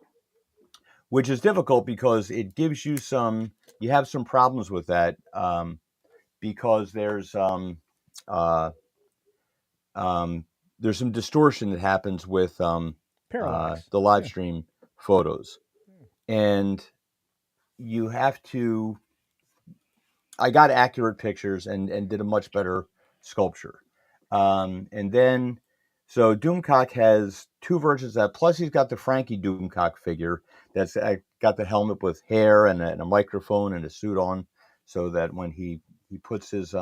which is difficult because it gives you you have some problems with that because there's some distortion that happens with the live stream photos, and you have to. I got accurate pictures and did a much better sculpture, and then so Doomcock has two versions of that. Plus, he's got the Frankie Doomcock figure that's got the helmet with hair and a microphone and a suit on, so that when he puts his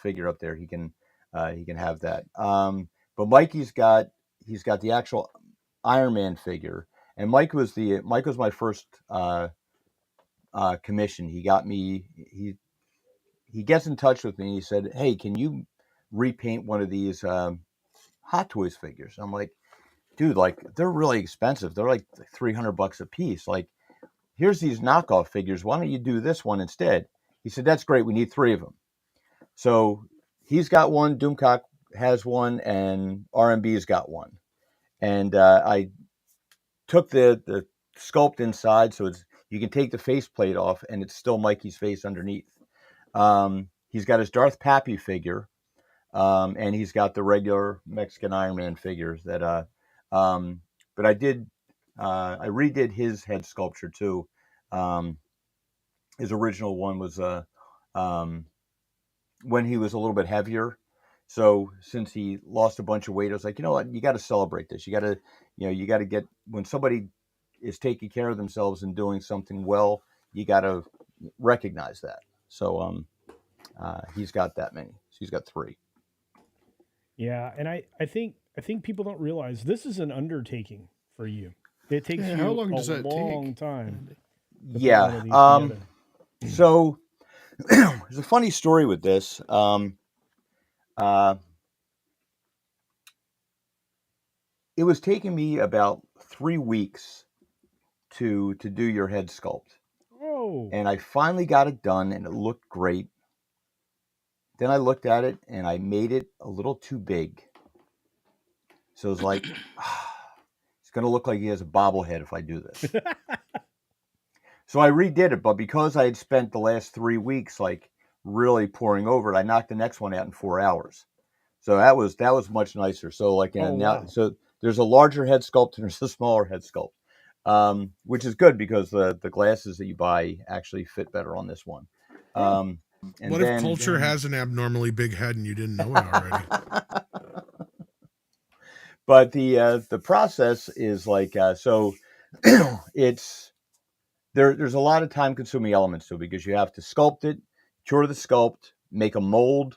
figure up there, he can have that. But Mikey's got the actual Iron Man figure, and Mike was my first commission. He got me. He gets in touch with me. And he said, "Hey, can you repaint one of these Hot Toys figures?" I'm like, "Dude, like they're really expensive. They're like $300 a piece. Like, here's these knockoff figures. Why don't you do this one instead?" He said, "That's great. We need 3 of them." So he's got one. Doomcock has one, and RMB's got one. And I took the sculpt inside, so you can take the faceplate off, and it's still Mikey's face underneath. He's got his Darth Pappy figure, and he's got the regular Mexican Iron Man figures that. But I redid his head sculpture too. His original one was when he was a little bit heavier. So since he lost a bunch of weight, I was like, you know what, you got to celebrate this. You got to get, when somebody is taking care of themselves and doing something well, you got to recognize that. So he's got that many. So he's got 3. Yeah, and I think people don't realize this is an undertaking for you. It takes you how long does a that long take? time. to put one of Yeah. these together. So there's a funny story with this. It was taking me about 3 weeks to do your head sculpt. Oh. And I finally got it done and it looked great. Then I looked at it and I made it a little too big. So it was like, going to look like he has a bobblehead if I do this. So I redid it, but because I had spent the last 3 weeks like really pouring over it, I knocked the next one out in 4 hours. So that was much nicer. So like now, so there's a larger head sculpt and there's a smaller head sculpt, which is good because the glasses that you buy actually fit better on this one. And what if Culture has an abnormally big head and you didn't know it already? But the process is like so it's there's a lot of time consuming elements to it because you have to sculpt it, cure the sculpt, make a mold,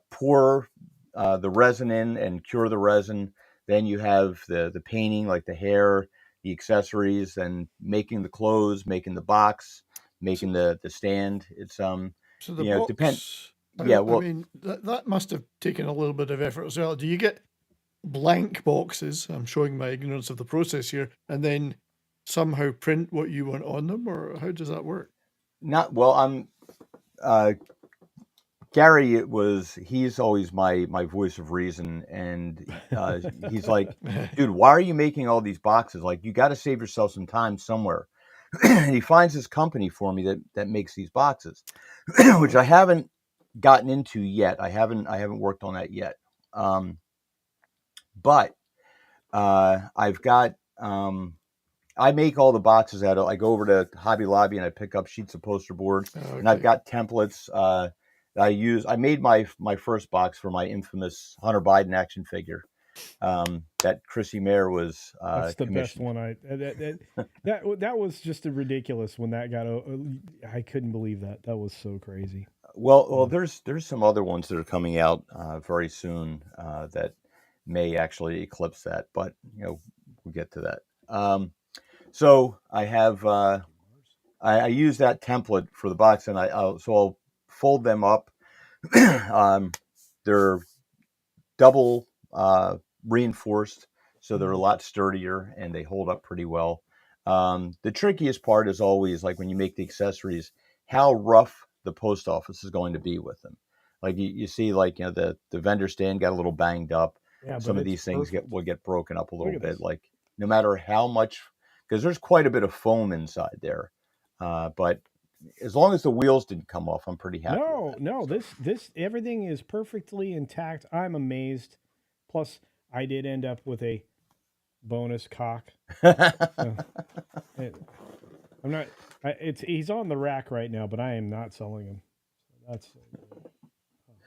pour the resin in and cure the resin. Then you have the painting, like the hair, the accessories, and making the clothes, making the box, making the stand. It's So the you know, box. depend. I Yeah, well, mean that must have taken a little bit of effort as well. Do you get blank boxes? I'm showing my ignorance of the process here, and then somehow print what you want on them, or how does that work? not well. I'm Gary. He's always my voice of reason, and he's like, dude, why are you making all these boxes? Like, you got to save yourself some time somewhere. And he finds this company for me that makes these boxes, which I haven't gotten into yet. I haven't worked on that yet. But I've got I make all the boxes out of. I go over to Hobby Lobby and I pick up sheets of poster board, and I've got templates. I made my first box for my infamous Hunter Biden action figure that Chrissy Mayer was. That's the best one. That was just a ridiculous when that got. I couldn't believe that. That was so crazy. Well, there's some other ones that are coming out very soon that may actually eclipse that, but we'll get to that. So I have I use that template for the box, and I'll fold them up. They're double reinforced, so they're a lot sturdier and they hold up pretty well. The trickiest part is always like when you make the accessories, how rough the post office is going to be with them. Like you see, like the vendor stand got a little banged up. Yeah, some of these things will get broken up a little bit. This. Like no matter how much, because there's quite a bit of foam inside there, but as long as the wheels didn't come off, I'm pretty happy. No, this everything is perfectly intact. I'm amazed. Plus, I did end up with a bonus cock. I'm not. He's on the rack right now, but I am not selling him. That's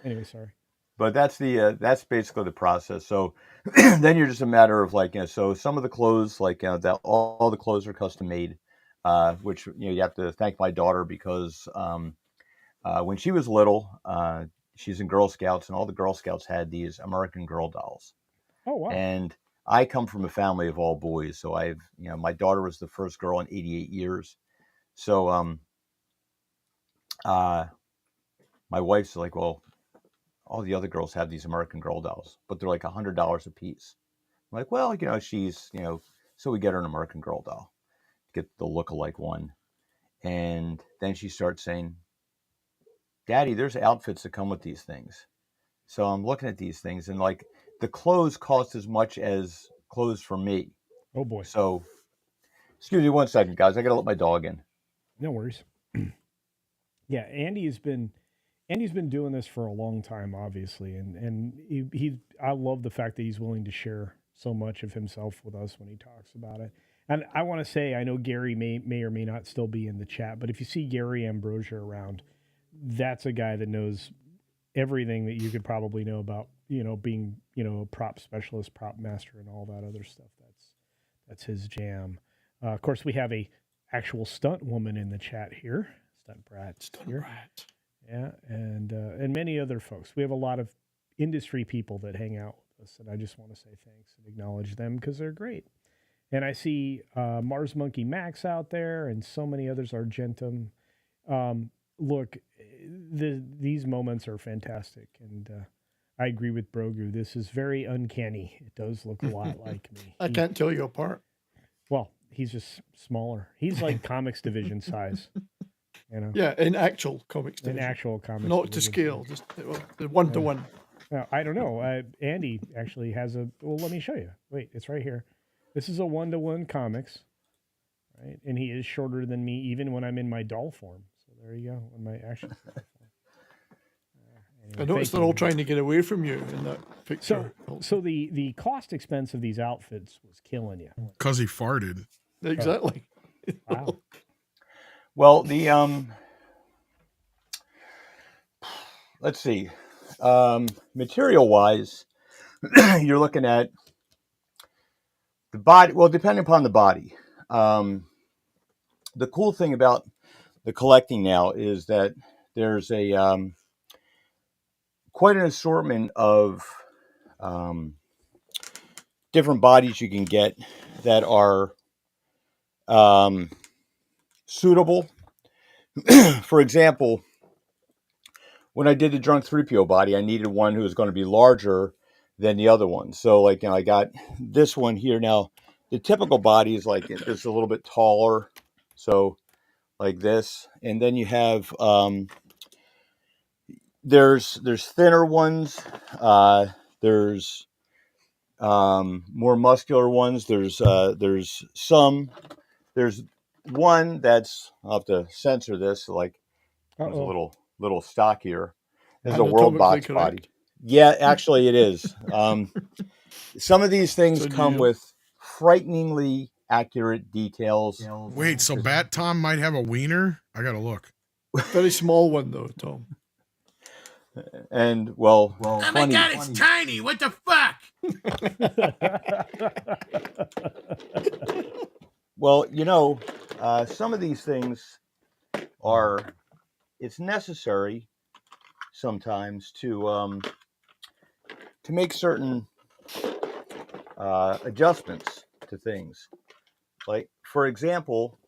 anyway. Sorry. But that's basically the process. So then you're just a matter of like so some of the clothes like that all the clothes are custom made, which you have to thank my daughter because when she was little, she's in Girl Scouts and all the Girl Scouts had these American Girl dolls. Oh wow! And I come from a family of all boys, so my daughter was the first girl in 88 years. So my wife's like, well, all the other girls have these American Girl dolls, but they're like $100 a piece. I'm like, well, she's, so we get her an American Girl doll, get the look-alike one. And then she starts saying, Daddy, there's outfits that come with these things. So I'm looking at these things and like the clothes cost as much as clothes for me. Oh boy. So excuse me 1 second, guys. I got to let my dog in. No worries. Yeah. Andy's been doing this for a long time, obviously. And I love the fact that he's willing to share so much of himself with us when he talks about it. And I want to say, I know Gary may or may not still be in the chat, but if you see Gary Ambrosia around, that's a guy that knows everything that you could probably know about, being, a prop specialist, prop master, and all that other stuff. That's his jam. Of course, we have a actual stunt woman in the chat here. Stunt Brat. Yeah, and many other folks. We have a lot of industry people that hang out with us, and I just want to say thanks and acknowledge them because they're great. And I see Mars Monkey Max out there, and so many others. Argentum. Look, these moments are fantastic, and I agree with Brogu. This is very uncanny. It does look a lot like me. I can't tell you apart. Well, he's just smaller. He's like comics division size. Yeah, in actual comics division. In actual comics not to scale, just 1-to-1. Now, I don't know. Andy actually has well, let me show you. Wait, it's right here. This is a 1-to-1 comics, right? And he is shorter than me, even when I'm in my doll form. So there you go, in my action figure form. I Anyway, noticed thank they're all you. trying to get away from you in that picture. So the cost expense of these outfits was killing you. Because he farted. Exactly. Wow. Well, the let's see, material wise, you're looking at the body. Well, depending upon the body. The cool thing about the collecting now is that there's a quite an assortment of different bodies you can get that are suitable. For example, when I did the drunk 3PO body, I needed one who was going to be larger than the other one. So, like, I got this one here. Now, the typical body is like it's a little bit taller, so like this, and then you have there's thinner ones, there's more muscular ones. There's one that's, I'll have to censor this, like there's a little stockier. There's a World Box body. Yeah, actually it is. Some of these things come with frighteningly accurate details. Wait, so Bat Tom might have a wiener? I gotta look. Very small one though, Tom. And well, Oh funny. my God, it's tiny. What the fuck? Well, some of these things it's necessary sometimes to make certain adjustments to things. Like, for example,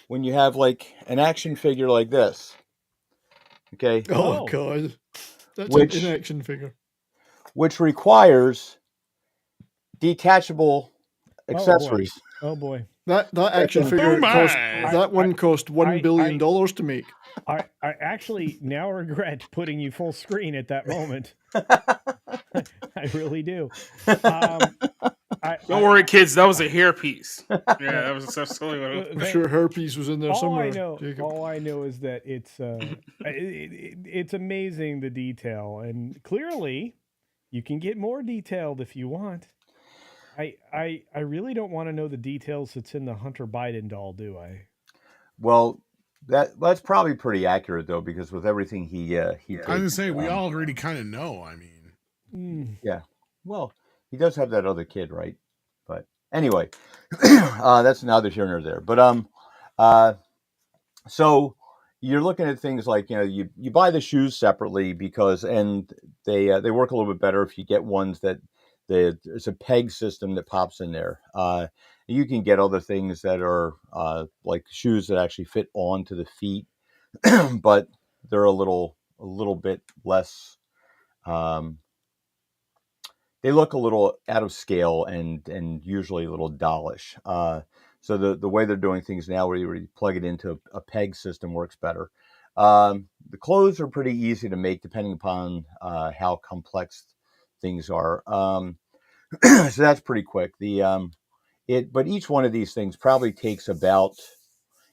when you have like an action figure like this, okay? Oh God, that's an action figure, which requires detachable accessories. Oh boy. That action figure cost $1 billion to make. I actually now regret putting you full screen at that moment. I really do. Don't worry, kids. That was a hairpiece. Yeah, that's totally what it was. I'm sure herpes was in there somewhere. All I know is that it's amazing, the detail, and clearly you can get more detailed if you want. I really don't want to know the details that's in the Hunter Biden doll, do I? Well, that's probably pretty accurate though, because with everything he I was gonna say we already kind of know. I mean, yeah. Well, he does have that other kid, right? But anyway, that's neither here nor there. But so you're looking at things like you buy the shoes separately because they work a little bit better if you get ones that there's a peg system that pops in there. You can get other things that are like shoes that actually fit onto the feet, but they're a little bit less. They look a little out of scale and usually a little dollish. So the way they're doing things now, where you plug it into a peg system, works better. The clothes are pretty easy to make depending upon how complex things are. So that's pretty quick. But each one of these things probably takes me about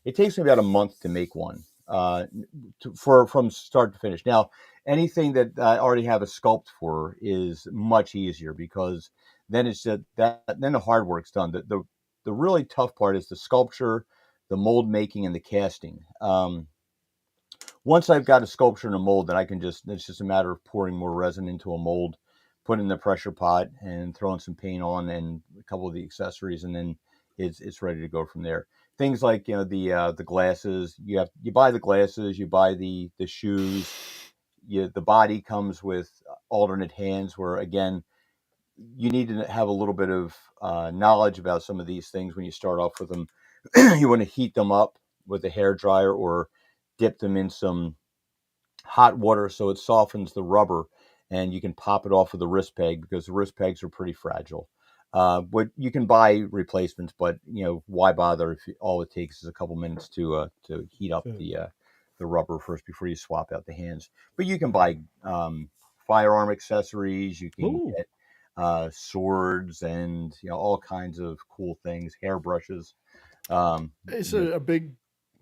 a month to make one, from start to finish. Now, anything that I already have a sculpt for is much easier, because then it's just then the hard work's done. The really tough part is the sculpture, the mold making, and the casting. Once I've got a sculpture and a mold, then it's just a matter of pouring more resin into a mold, putting in the pressure pot, and throwing some paint on and a couple of the accessories, and then it's ready to go from there. Things like the glasses, you buy the glasses, you buy the shoes, the body comes with alternate hands, where again you need to have a little bit of knowledge about some of these things when you start off with them. You want to heat them up with a hair dryer or dip them in some hot water so it softens the rubber, and you can pop it off with a wrist peg, because the wrist pegs are pretty fragile. But you can buy replacements, but why bother if all it takes is a couple minutes to heat up the rubber first before you swap out the hands. But you can buy firearm accessories. You can Ooh. get swords and all kinds of cool things, hairbrushes. It's you know, a big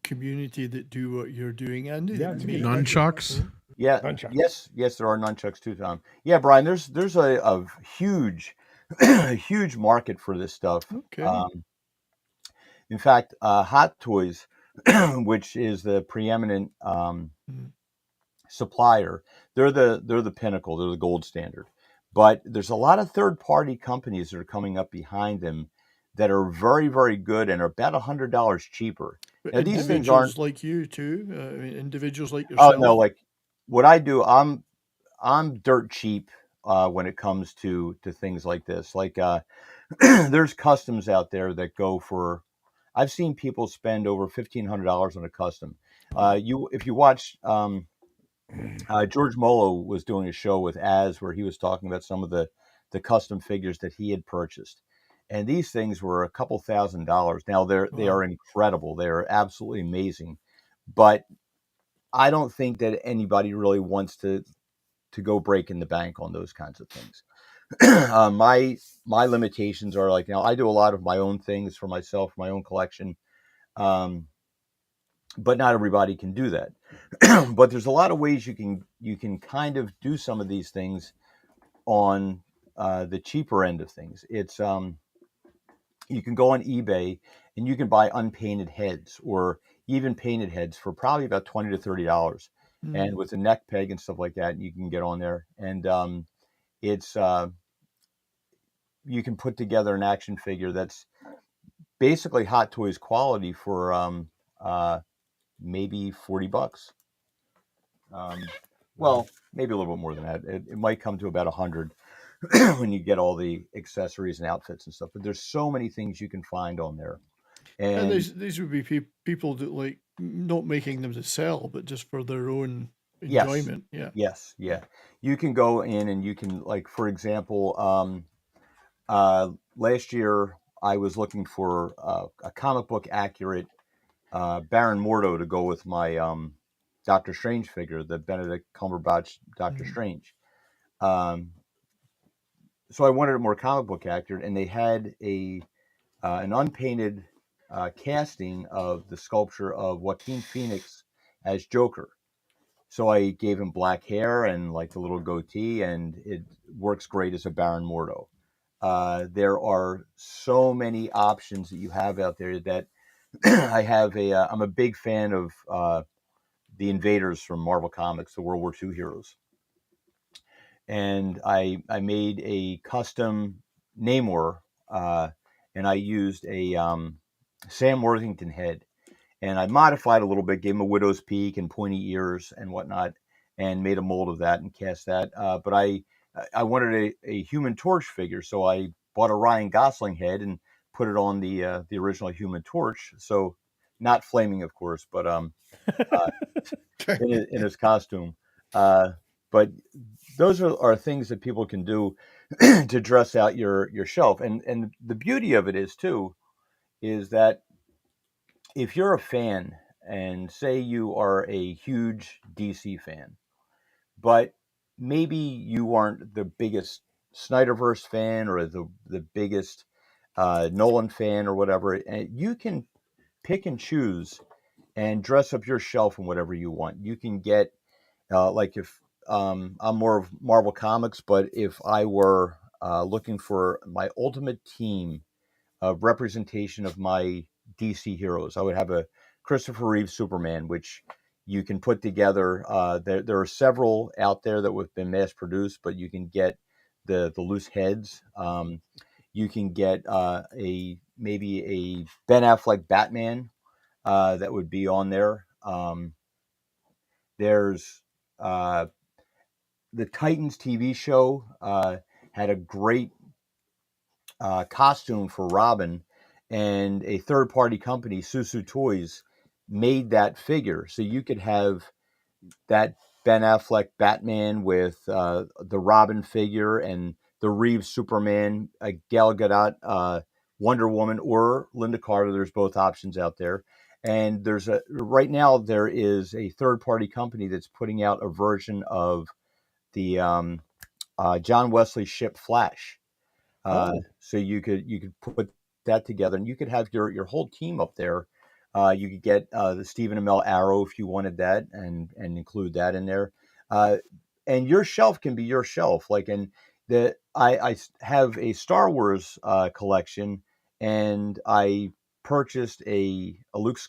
community that do what you're doing, Andy. Yeah, that it's a good make- country. Nunchucks. yeah, Nunchucks. yes, there are nunchucks too, Tom. Yeah, Brian, there's a huge huge market for this stuff. Okay. In fact, Hot Toys, which is the preeminent Mm. supplier, they're the pinnacle, they're the gold standard. But there's a lot of third-party companies that are coming up behind them that are very, very good and are about $100 cheaper. But Now these things aren't. individuals like you too. I mean, individuals like Oh yourself. no, like what I do, I'm dirt cheap when it comes to things like this. Like there's customs out there that go for. I've seen people spend over $1,500 on a custom. If you watch, George Molo was doing a show with Az where he was talking about some of the custom figures that he had purchased, and these things were a couple $1,000s. Now they Wow. are incredible. They are absolutely amazing, but I don't think that anybody really wants to go breaking the bank on those kinds of things. My limitations are like I do a lot of my own things for myself, my own collection, um, but not everybody can do that. But there's a lot of ways you can kind of do some of these things on the cheaper end of things. It's you can go on eBay and you can buy unpainted heads or even painted heads for probably about $20 to $30, and Mm. with a neck peg and stuff like that, you can get on there and it's you can put together an action figure that's basically Hot Toys quality for maybe $40. Well, maybe a little bit more than that. It might come to about 100 when you get all the accessories and outfits and stuff. But there's so many things you can find on there, And and these would be people that like not making them to sell, but just for their own yes, enjoyment. Yeah. yes, yeah, you can go in and you can like, for example, last year I was looking for a comic book accurate Baron Mordo to go with my Doctor Strange figure, the Benedict Cumberbatch Doctor Mm. Strange. Um, so I wanted it more comic book accurate, and they had an unpainted casting of the sculpture of Joaquin Phoenix as Joker. So I gave him black hair and like the little goatee, and it works great as a Baron Mordo. There are so many options that you have out there that I'm a big fan of the Invaders from Marvel Comics, the World War II heroes. And I made a custom Namor, and I used a Sam Worthington head, and I modified a little bit, gave him a widow's peak and pointy ears and whatnot, and made a mold of that and cast that. But I wanted a Human Torch figure, so I bought a Ryan Gosling head and put it on the original Human Torch. So not flaming, of course, but uh, in his costume. But those are things that people can do to dress out your shelf. And the beauty of it is too is that if you're a fan and say you are a huge DC fan, but maybe you aren't the biggest Snyderverse fan or the biggest Nolan fan or whatever, and you can pick and choose and dress up your shelf in whatever you want. You can get like if I'm more of Marvel Comics, but if I were looking for my ultimate team of representation of my DC heroes, I would have a Christopher Reeve Superman, which you can put together. There are several out there that have been mass produced, but you can get the loose heads. You can get a maybe a Ben Affleck Batman that would be on there. There's the Titans TV show had a great costume for Robin, and a third party company, Susu Toys, made that figure. So you could have that Ben Affleck Batman with the Robin figure and the Reeves Superman, Gal Gadot Wonder Woman, or Linda Carter. There's both options out there. And right now there is a third party company that's putting out a version of the John Wesley ship Flash. So you could put that together, and you could have your whole team up there. You could get the Stephen Amell Arrow if you wanted that, and include that in there. And your shelf can be your shelf. Like, and I have a Star Wars collection, and I purchased a Luke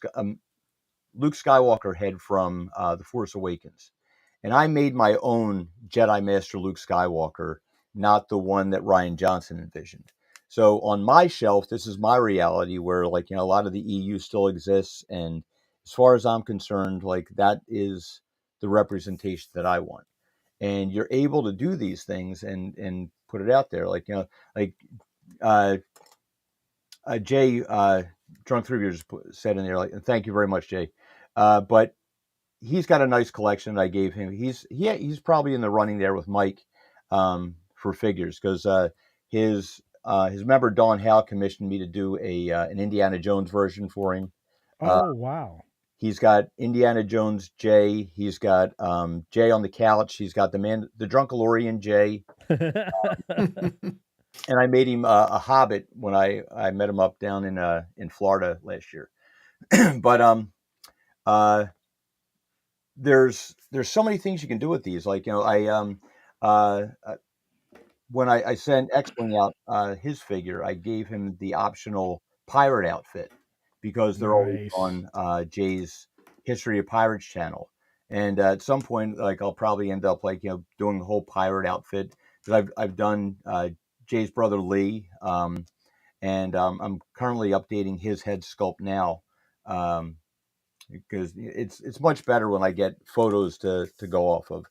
Skywalker head from The Force Awakens. And I made my own Jedi Master Luke Skywalker, not the one that Rian Johnson envisioned. So on my shelf, this is my reality where, like, a lot of the EU still exists. And as far as I'm concerned, like, that is the representation that I want. And you're able to do these things and put it out there. Like, like uh, Jay, Drunk Three Beers said in there, like, and thank you very much, Jay. But he's got a nice collection that I gave him. He's probably in the running there with Mike for figures, because his member Don Howe commissioned me to do an Indiana Jones version for him. Wow. He's got Indiana Jones Jay. He's got Jay on the couch. He's got the Drunkalorian Jay. And I made him a Hobbit when I met him up down in Florida last year. But there's so many things you can do with these. Like, when I sent X-Wing out his figure, I gave him the optional pirate outfit, because they're always on Jay's History of Pirates channel. And at some point, like, I'll probably end up, like, doing the whole pirate outfit, because I've done Jay's brother Lee, and I'm currently updating his head sculpt now. Because it's much better when I get photos to go off of.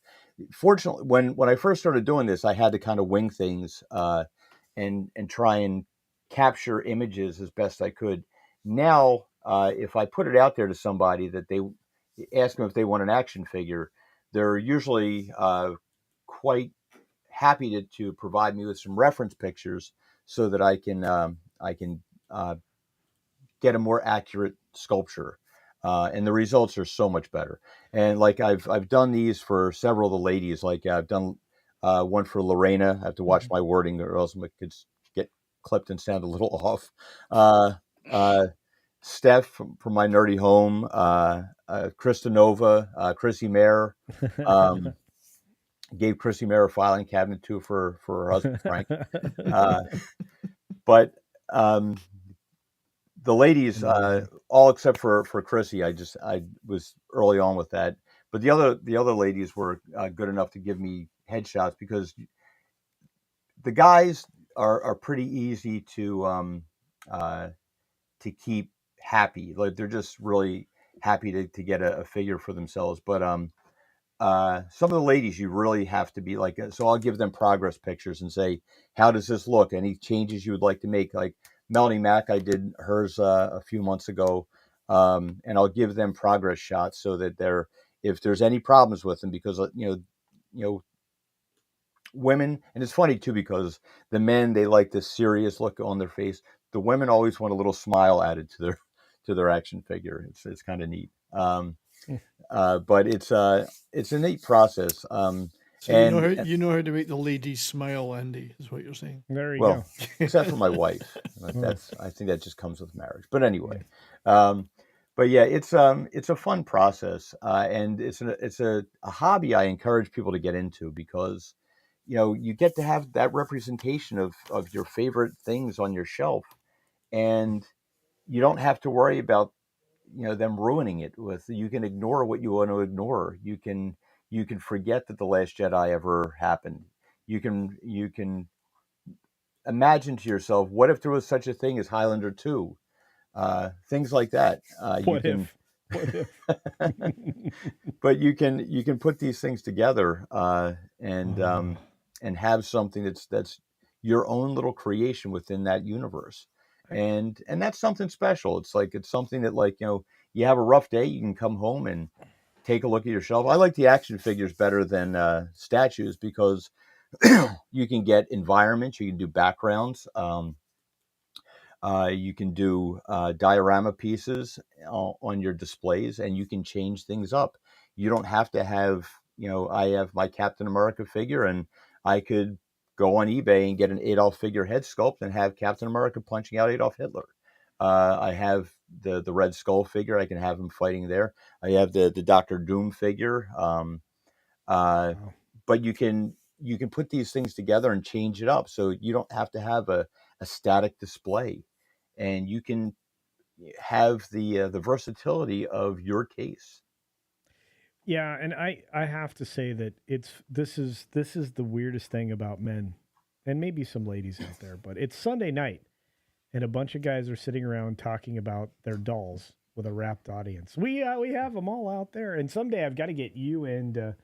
Fortunately, when I first started doing this, I had to kind of wing things and try and capture images as best I could. Now, if I put it out there to somebody that they ask them if they want an action figure, they're usually quite happy to provide me with some reference pictures so that I can get a more accurate sculpture. And the results are so much better. And like I've done these for several of the ladies. Like I've done one for Lorena. I have to watch my wording, or else it could get clipped and sound a little off. Steph from my nerdy home, Krista Nova, Chrissy Mayer. Gave Chrissy Mayer a filing cabinet too for her husband Frank. But the ladies, all except for Chrissy, I was early on with that. But the other ladies were good enough to give me headshots, because the guys are pretty easy to keep happy. Like, they're just really happy to get a figure for themselves. But some of the ladies, you really have to be like, so I'll give them progress pictures and say, how does this look? Any changes you would like to make? Like Melanie Mack, I did hers a few months ago, and I'll give them progress shots so that if there's any problems with them, because women, and it's funny too, because the men, they like this serious look on their face. The women always want a little smile added to their action figure. It's kind of neat. But it's a neat process. So you know how to make the ladies smile, Andy, is what you're saying. There you go. Except for my wife. I think that just comes with marriage. But anyway, but yeah, it's a fun process, and it's a hobby I encourage people to get into, because you get to have that representation of your favorite things on your shelf, and you don't have to worry about them ruining it. You can ignore what you want to ignore. You can forget that The Last Jedi ever happened. You can imagine to yourself, what if there was such a thing as Highlander 2? Things like that. What if? But you can put these things together and have something that's your own little creation within that universe. And that's something special. It's something that, like, you have a rough day, you can come home and take a look at your shelf. I like the action figures better than statues, because you can get environments, you can do backgrounds, you can do diorama pieces on your displays, and you can change things up. You don't have to have I have my Captain America figure, and I could go on eBay and get an Adolf figure head sculpt and have Captain America punching out Adolf Hitler. I have the Red Skull figure. I can have him fighting there. I have the Doctor Doom figure. Wow. But you can put these things together and change it up, so you don't have to have a static display, and you can have the versatility of your case. Yeah, and I have to say that this is the weirdest thing about men, and maybe some ladies out there, but it's Sunday night, and a bunch of guys are sitting around talking about their dolls with a rapt audience. We have them all out there, and someday I've got to get you and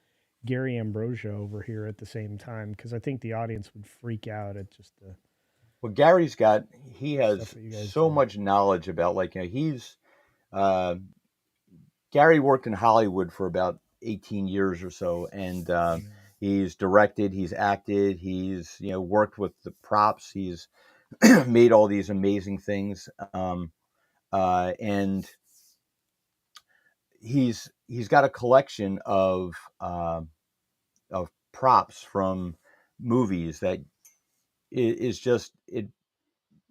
Gary Ambrosia over here at the same time because I think the audience would freak out at just the Well, he stuff has that you guys so do. much knowledge about, like, he's uh, Gary worked in Hollywood for about 18 years or so, and he's directed, he's acted, he's worked with the props, he's made all these amazing things, and he's got a collection of props from movies that is just, it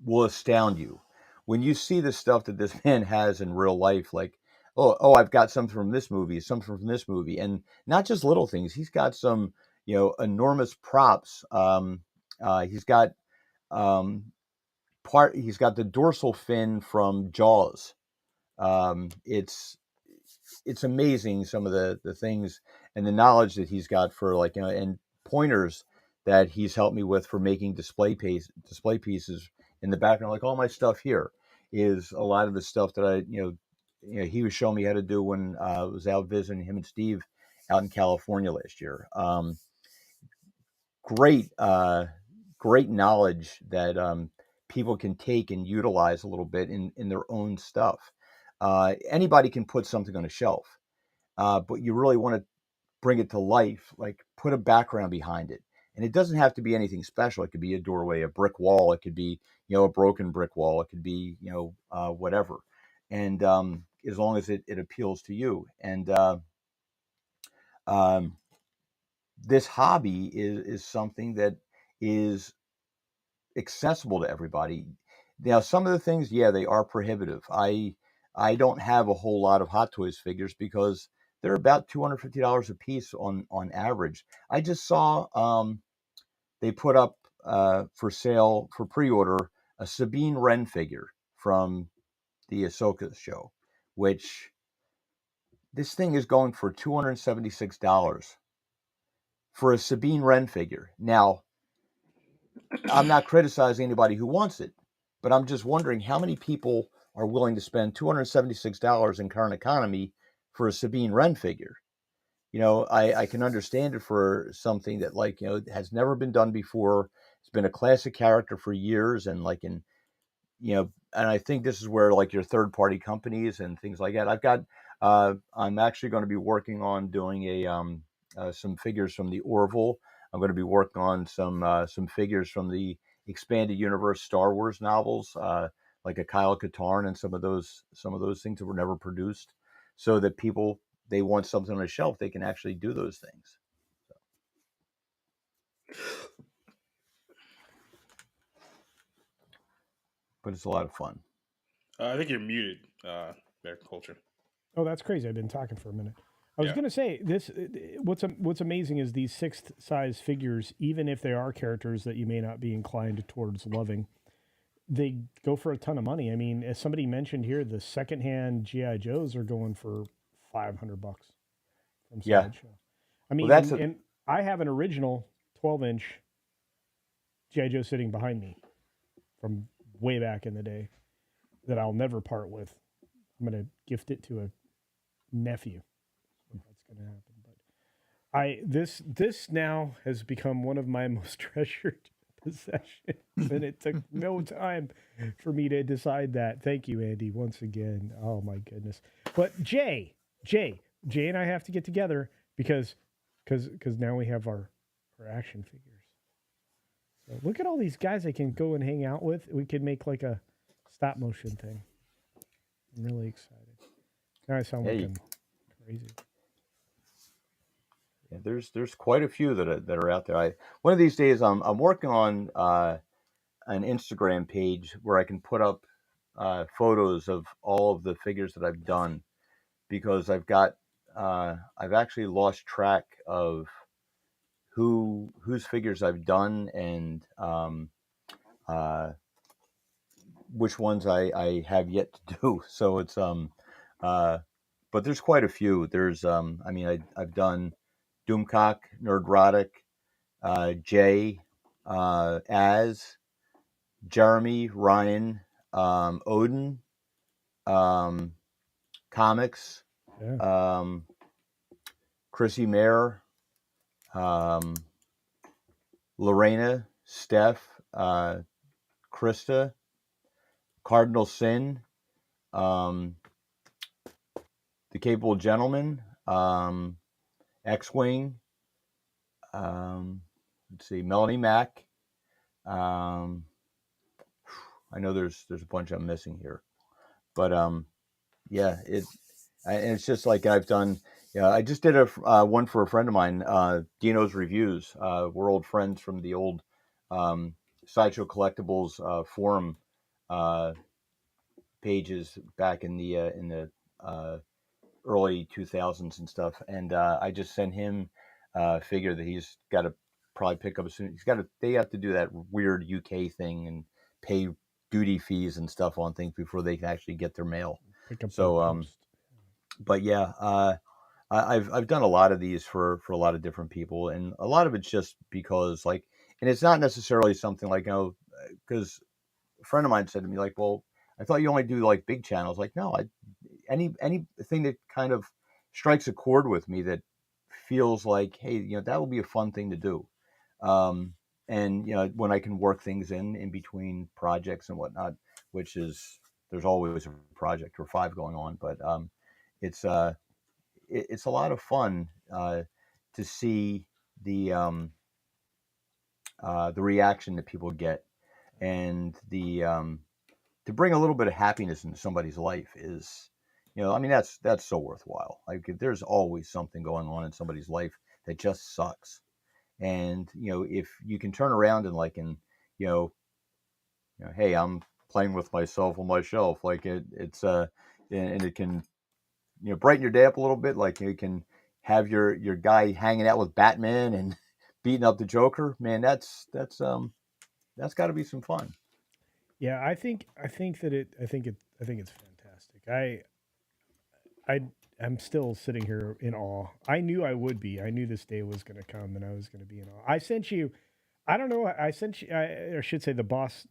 will astound you when you see the stuff that this man has in real life. Like, oh, I've got some from this movie, some from this movie, and not just little things. He's got some enormous props. He's got um, He's got the dorsal fin from Jaws. It's amazing, some of the things and the knowledge that he's got for, like, and pointers that he's helped me with for making display pieces in the background. Like, all my stuff here is a lot of the stuff that he was showing me how to do when I was out visiting him and Steve out in California last year. Great great knowledge that people can take and utilize a little bit in their own stuff. Anybody can put something on a shelf, but you really want to bring it to life, like put a background behind it. And it doesn't have to be anything special. It could be a doorway, a brick wall. It could be, a broken brick wall. It could be, whatever. And as long as it appeals to you. And um, this hobby is something that is accessible to everybody. Now, some of the things, yeah, they are prohibitive. I don't have a whole lot of Hot Toys figures because they're about $250 a piece on average. I just saw they put up for sale for pre-order a Sabine Wren figure from the Ahsoka show, which this thing is going for $276 for a Sabine Wren figure. Now, I'm not criticizing anybody who wants it, but I'm just wondering how many people are willing to spend $276 in current economy for a Sabine Wren figure. I can understand it for something that, like, has never been done before. It's been a classic character for years, and like and I think this is where, like, your third party companies and things like that. I'm actually going to be working on doing some figures from the Orville. I'm going to be working on some figures from the expanded universe Star Wars novels, like a Kyle Katarn and some of those things that were never produced, so that people, they want something on a shelf, they can actually do those things. But it's a lot of fun. I think you're muted, there, Culture. Oh, that's crazy. I've been talking for a minute. I was Yeah. going to say this. What's amazing is these sixth size figures, even if they are characters that you may not be inclined towards loving, they go for a ton of money. I mean, as somebody mentioned here, the secondhand GI Joes are going for $500 from Yeah. Sideshow. I mean, Well, that's and I have an original 12-inch GI Joe sitting behind me from way back in the day that I'll never part with. I'm going to gift it to a nephew. That's going to happen. But this now has become one of my most treasured possessions, and it took no time for me to decide that. Thank you, Andy, once again. Oh my goodness. But Jay and I have to get together because now we have our action figures. So look at all these guys I can go and hang out with. We could make like a stop motion thing. I'm really excited. Now I sound like I'm crazy. Yeah, there's quite a few that are out there. One of these days I'm working on an Instagram page where I can put up photos of all of the figures that I've done because I've actually lost track of whose figures I've done and uh, which ones I have yet to do. So it's uh, but there's quite a few. There's I mean I've done Doomcock, Nerdrotic, Jay, Az, Jeremy, Ryan, Odin, um, Comics, Yeah. Chrissy Mayer, um, Lorena, Steph, Krista, Cardinal Sin, um, The Capable Gentleman, X-Wing, let's see, Melanie Mack. Um, I know there's a bunch I'm missing here, but yeah, and it's just like I've done. Yeah, I just did a one for a friend of mine, Dino's Reviews. We're old friends from the old um, Sideshow Collectibles forum uh, pages back in the early 2000s and stuff. And I just sent him a figure that he's got to probably pick up as soon. They have to do that weird UK thing and pay duty fees and stuff on things before they can actually get their mail. Pick up So, their post. but yeah, I've done a lot of these for a lot of different people, and a lot of it's just because like, and it's not necessarily something like because a friend of mine said to me like, well, I thought you only do like big channels. Like, no, anything that kind of strikes a chord with me that feels like, hey, that would be a fun thing to do. Um, and when I can work things in between projects and whatnot, which is there's always a project or five going on, but it's it's a lot of fun to see the reaction that people get and the to bring a little bit of happiness into somebody's life is, I mean, that's so worthwhile. Like there's always something going on in somebody's life that just sucks. And, if you can turn around and like, you know, hey, I'm playing with myself on my shelf. Like it's, and it can, brighten your day up a little bit. Like you can have your guy hanging out with Batman and beating up the Joker. Man, that's got to be some fun. Yeah, I think it's fantastic. I I'm still sitting here in awe. I knew I would be. I knew this day was going to come, and I was going to be in awe. I sent you. I don't know. I sent you. I should say the boss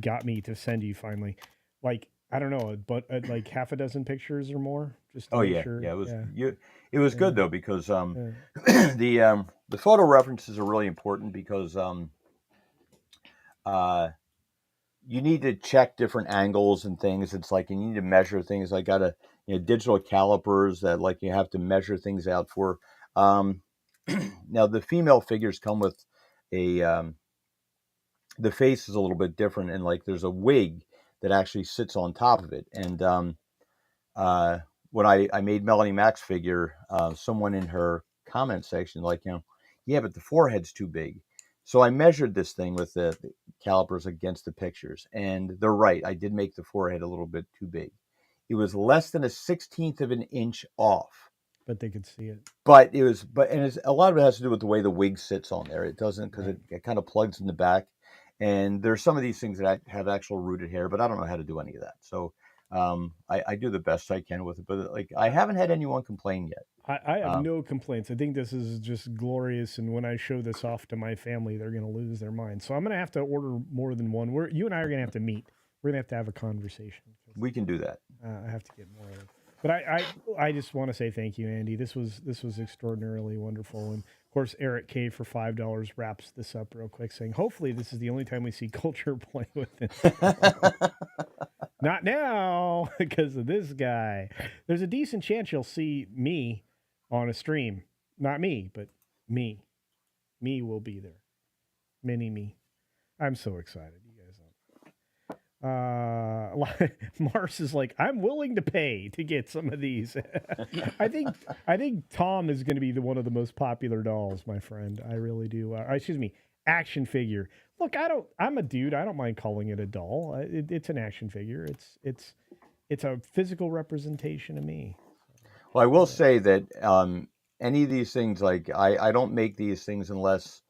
got me to send you finally. Like I don't know, but like half a dozen pictures or more, just to Oh make yeah, sure. yeah. Yeah, It was yeah, good though because yeah. the photo references are really important because uh, you need to check different angles and things. It's like you need to measure things. I got digital calipers that like you have to measure things out for. Um, now the female figures come with a the face is a little bit different and like there's a wig that actually sits on top of it. And uh, when I made Melanie Mac's figure, someone in her comment section like, yeah, but the forehead's too big. So I measured this thing with the calipers against the pictures, and they're right. I did make the forehead a little bit too big. It was less than a 16th of an inch off, But they could see it. but a lot of it has to do with the way the wig sits on there. It doesn't because Right. it kind of plugs in the back, and there's some of these things that have actual rooted hair, but I don't know how to do any of that. So I do the best I can with it, but like I haven't had anyone complain yet. I have Um, no complaints. I think this is just glorious, and when I show this off to my family, they're going to lose their mind. So I'm going to have to order more than one. You and I are going to have to meet. We're going to have a conversation. we can do that. I have to get more of it. But I just want to say thank you, Andy. This was extraordinarily wonderful. And of course, Eric K for $5 wraps this up real quick, saying, "Hopefully, this is the only time we see Culture play with it." Not now, because of this guy. There's a decent chance you'll see me on a stream. Not me, but me. Me will be there. Mini me. I'm so excited, you guys. Mars is like, I'm willing to pay to get some of these. I think Tom is going to be one of the most popular dolls, my friend. I really do. Excuse me, action figure. Look, I'm a dude. I don't mind calling it a doll. It's an action figure. It's a physical representation of me. Well, I will say that any of these things, like I don't make these things unless,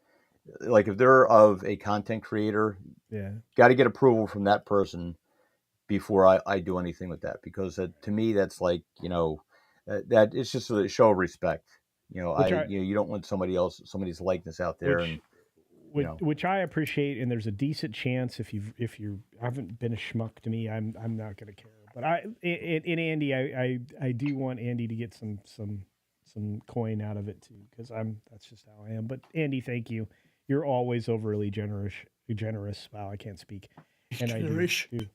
like, if they're of a content creator, Yeah. got to get approval from that person before I do anything with that, because to me that's like, that it's just a show of respect. You don't want somebody's likeness out there, and which I appreciate, and there's a decent chance if you haven't been a schmuck to me, I'm not going to care. But in Andy, I do want Andy to get some coin out of it too, because that's just how I am. But Andy, thank you. You're always overly generous. Wow, I can't speak. And I do appreciate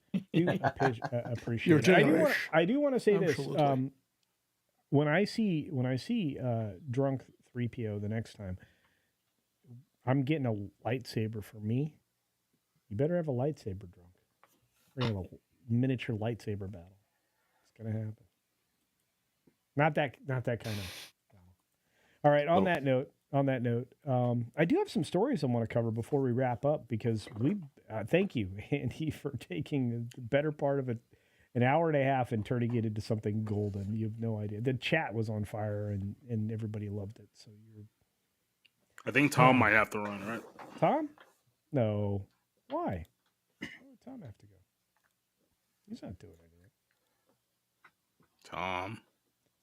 it. I do want to say this. When I see drunk 3PO the next time, I'm getting a lightsaber for me. You better have a lightsaber drunk. We're gonna have a miniature lightsaber battle. It's gonna happen. Not that kind of. All right. On that note, I do have some stories I want to cover before we wrap up, because thank you, Andy, for taking the better part of an hour and a half and turning it into something golden. You have no idea. The chat was on fire and everybody loved it. So I think Tom might have to run, right? Tom? No. Why? Why would Tom have to go? He's not doing anything.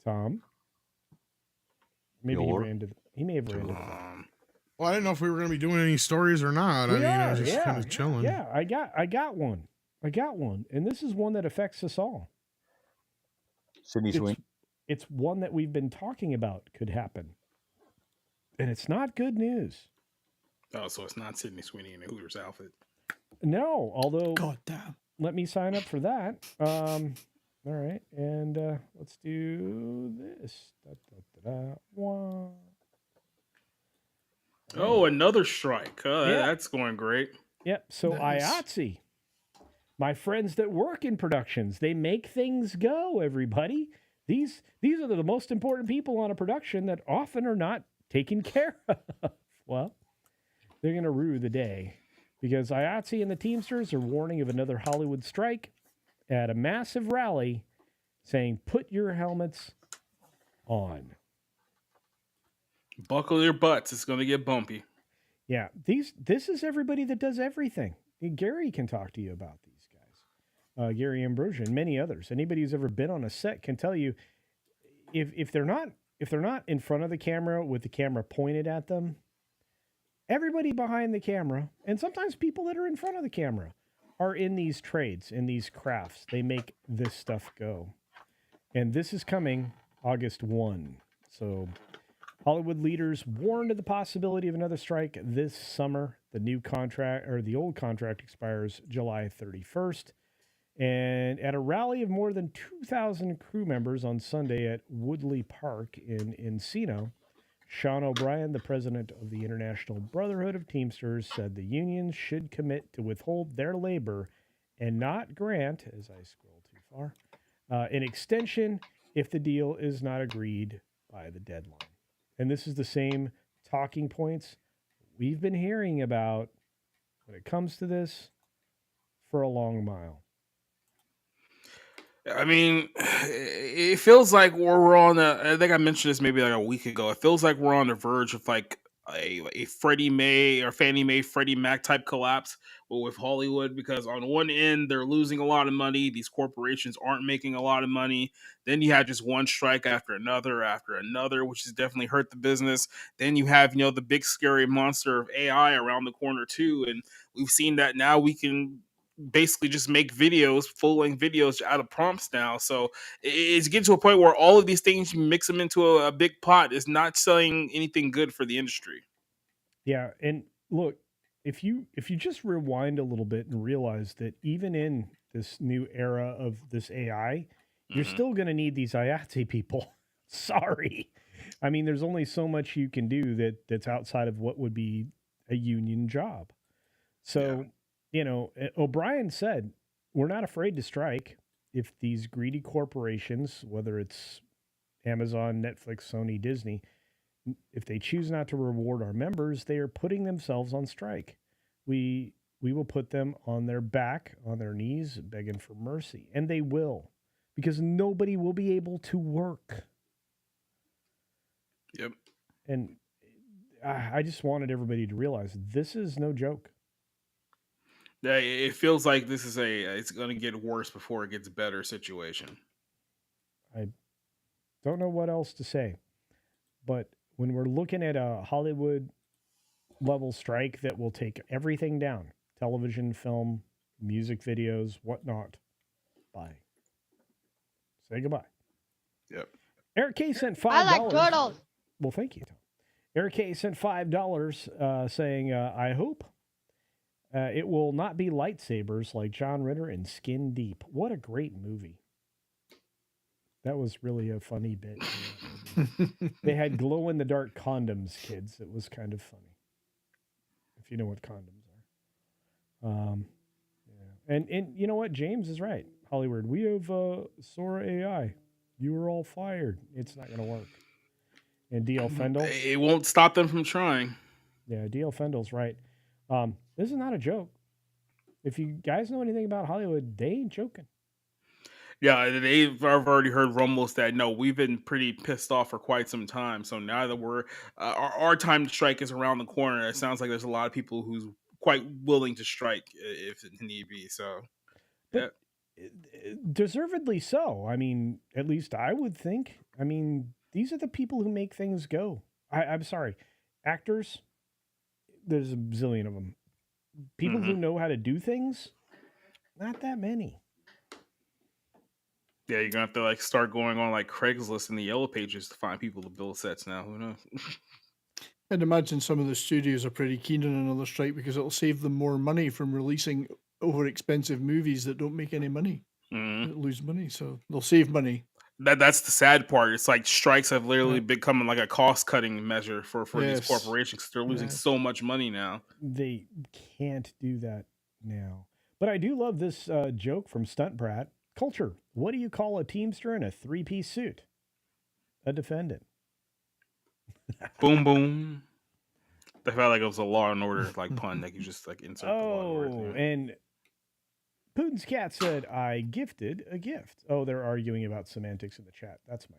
Tom? Maybe he may have ran to the Well, I didn't know if we were going to be doing any stories or not. I was just kind of chilling. Yeah, I got one. And this is one that affects us all. Sydney Sweeney. It's one that we've been talking about could happen. And it's not good news. Oh, so it's not Sydney Sweeney in a Hooters outfit. No, although... God damn. Let me sign up for that. All right, and let's do this. Oh, another strike. That's going great. Yep, so Nice. IATSE. My friends that work in productions, they make things go, everybody. These are the most important people on a production that often are not taken care of. Well, they're going to rue the day, because IATSE and the Teamsters are warning of another Hollywood strike at a massive rally, saying, put your helmets on. Buckle your butts. It's going to get bumpy. Yeah, this is everybody that does everything. Gary can talk to you about these guys. Gary Ambrosia and many others. Anybody who's ever been on a set can tell you, if they're not in front of the camera with the camera pointed at them, everybody behind the camera, and sometimes people that are in front of the camera, are in these trades, in these crafts. They make this stuff go. And this is coming August 1. So Hollywood leaders warned of the possibility of another strike this summer. The old contract expires July 31st. And at a rally of more than 2,000 crew members on Sunday at Woodley Park in Encino, Sean O'Brien, the president of the International Brotherhood of Teamsters, said the unions should commit to withhold their labor and not grant, as I scroll too far, an extension if the deal is not agreed by the deadline. And this is the same talking points we've been hearing about when it comes to this for a long mile. I mean, it feels like we're on I think I mentioned this maybe like a week ago. It feels like we're on the verge of like a Freddie Mae or Fannie Mae, Freddie Mac type collapse with Hollywood, because on one end, they're losing a lot of money. These corporations aren't making a lot of money. Then you have just one strike after another, which has definitely hurt the business. Then you have, the big scary monster of AI around the corner too. And we've seen that now we can basically just make videos, full-length videos out of prompts now. So it's getting to a point where all of these things, you mix them into a big pot, is not selling anything good for the industry. Yeah, and look, if you just rewind a little bit and realize that even in this new era of this AI, you're still going to need these IATSE people. Sorry. I mean, there's only so much you can do that's outside of what would be a union job. So, O'Brien said, we're not afraid to strike if these greedy corporations, whether it's Amazon, Netflix, Sony, Disney, if they choose not to reward our members, they are putting themselves on strike. We will put them on their back, on their knees, begging for mercy. And they will, because nobody will be able to work. Yep. And I just wanted everybody to realize this is no joke. Yeah, it feels like this is it's going to get worse before it gets better situation. I don't know what else to say. But when we're looking at a Hollywood level strike that will take everything down, television, film, music videos, whatnot, bye. Say goodbye. Yep. Eric K sent $5. I like turtles. Well, thank you, Tom. Eric K sent $5 saying, I hope it will not be lightsabers like John Ritter in Skin Deep. What a great movie. That was really a funny bit. They had glow-in-the-dark condoms, kids. It was kind of funny. If you know what condoms are. Yeah. And you know what? James is right. Hollywood, we have Sora AI. You are all fired. It's not going to work. And DL Fendel. It won't stop them from trying. Yeah, DL Fendel's right. This is not a joke. If you guys know anything about Hollywood, they ain't joking. Yeah, I've already heard rumbles that no, we've been pretty pissed off for quite some time. So now that we're our time to strike is around the corner, it sounds like there's a lot of people who's quite willing to strike if it need be. So, but deservedly so. I mean, at least I would think. I mean, these are the people who make things go. I'm sorry, actors. There's a zillion of them. People who know how to do things, not that many. Yeah, you're gonna have to like start going on like Craigslist and the Yellow Pages to find people to build sets now. Who knows? I'd imagine some of the studios are pretty keen on another strike because it'll save them more money from releasing over expensive movies that don't make any money. That lose money, so they'll save money. That's the sad part. It's like strikes have literally become like a cost cutting measure for these corporations. They're losing so much money now. They can't do that now. But I do love this joke from Stunt Brat. Culture, what do you call a Teamster in a 3-piece suit? A defendant. Boom, boom. I felt like it was a Law and Order like pun that you just like insert the Law and Order. And Putin's cat said, I gifted a gift. Oh, they're arguing about semantics in the chat. That's my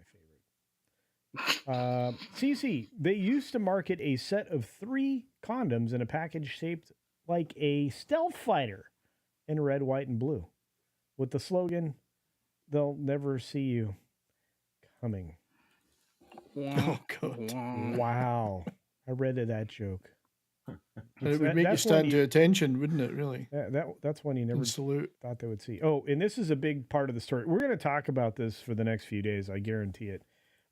favorite. CC, they used to market a set of 3 condoms in a package shaped like a stealth fighter in red, white, and blue. With the slogan, they'll never see you coming. Oh, God. Wow. I read that joke. It would make you stand to attention, wouldn't it, really? That's one you never thought they would see. Oh, and this is a big part of the story. We're going to talk about this for the next few days. I guarantee it.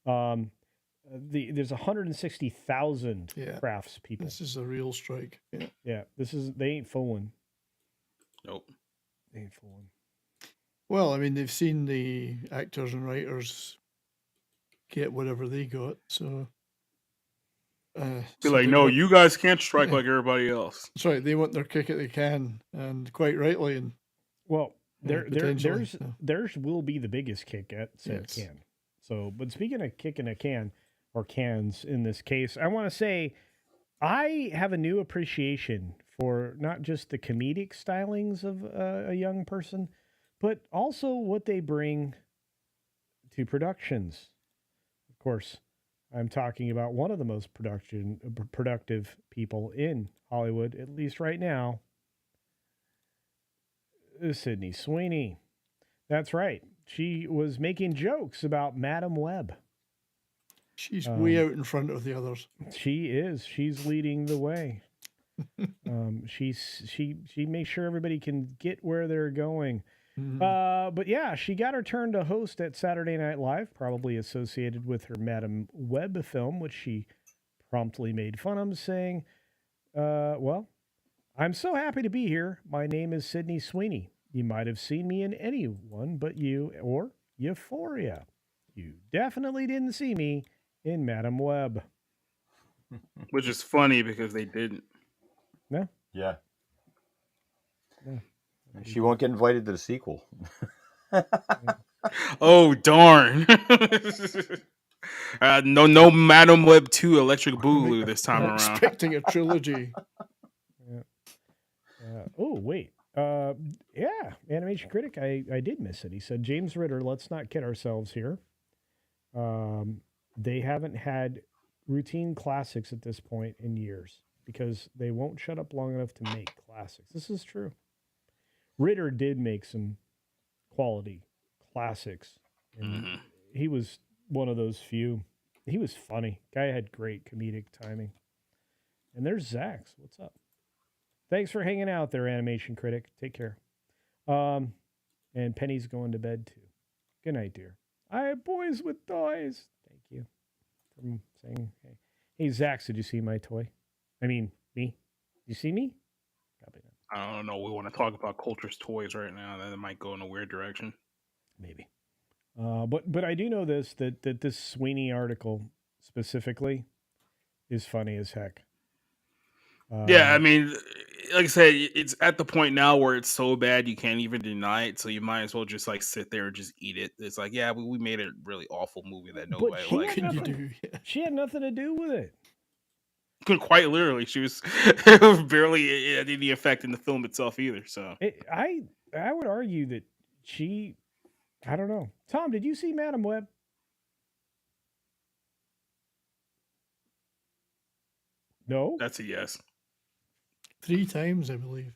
There's 160,000 crafts people. This is a real strike. Yeah. They ain't fooling. Nope. They ain't fooling. Well, I mean, they've seen the actors and writers get whatever they got, so... Be like, no, you guys can't strike like everybody else. That's right. They want their kick at they can, and quite rightly. And well, theirs will be the biggest kick at said can. So, but speaking of kicking a can, or cans in this case, I want to say I have a new appreciation for not just the comedic stylings of a young person, but also what they bring to productions. Of course, I'm talking about one of the most productive people in Hollywood, at least right now, Sydney Sweeney. That's right. She was making jokes about Madam Web. She's way out in front of the others. She is. She's leading the way. She makes sure everybody can get where they're going. But yeah, she got her turn to host at Saturday Night Live, probably associated with her Madam Web film, which she promptly made fun of, saying, well, I'm so happy to be here. My name is Sydney Sweeney. You might have seen me in anyone but you or Euphoria. You definitely didn't see me in Madam Web. Which is funny because they didn't. No? Yeah. No. She won't get invited to the sequel. Oh darn! No, Madam Web 2 Electric Boogaloo this time I'm around. expecting a trilogy. Oh, wait. Yeah, Animation Critic, I did miss it. He said, James Ritter, let's not kid ourselves here. They haven't had routine classics at this point in years because they won't shut up long enough to make classics. This is true. Ritter did make some quality classics. And he was one of those few. He was funny. Guy had great comedic timing. And there's Zax. What's up? Thanks for hanging out there, Animation Critic. Take care. And Penny's going to bed too. Good night, dear. I have boys with toys. Thank you for saying hey. Hey, Zax, did you see my toy? I mean, me. Did you see me? Probably not. I don't know. We want to talk about Culture's toys right now. That might go in a weird direction. Maybe. But I do know this that this Sweeney article specifically is funny as heck. Yeah, I mean, like I said, it's at the point now where it's so bad you can't even deny it. So you might as well just like sit there and just eat it. It's like, yeah, we made a really awful movie that nobody she liked. had nothing- She had nothing to do with it. Quite literally, she was barely had any effect in the film itself either. So I would argue that she, I don't know. Tom, did you see Madam Web? No, that's a yes. 3 times, I believe.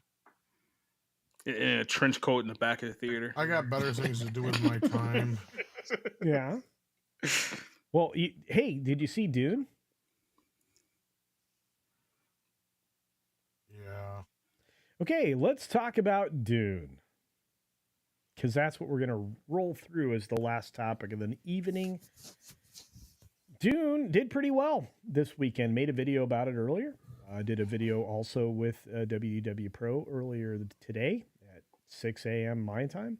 In a trench coat in the back of the theater. I got better things to do with my time. Yeah. Well, hey, did you see Dune? Yeah. Okay, let's talk about Dune. Because that's what we're going to roll through as the last topic of the evening. Dune did pretty well this weekend. Made a video about it earlier. Did a video also with WDW Pro earlier today at 6 a.m. my time.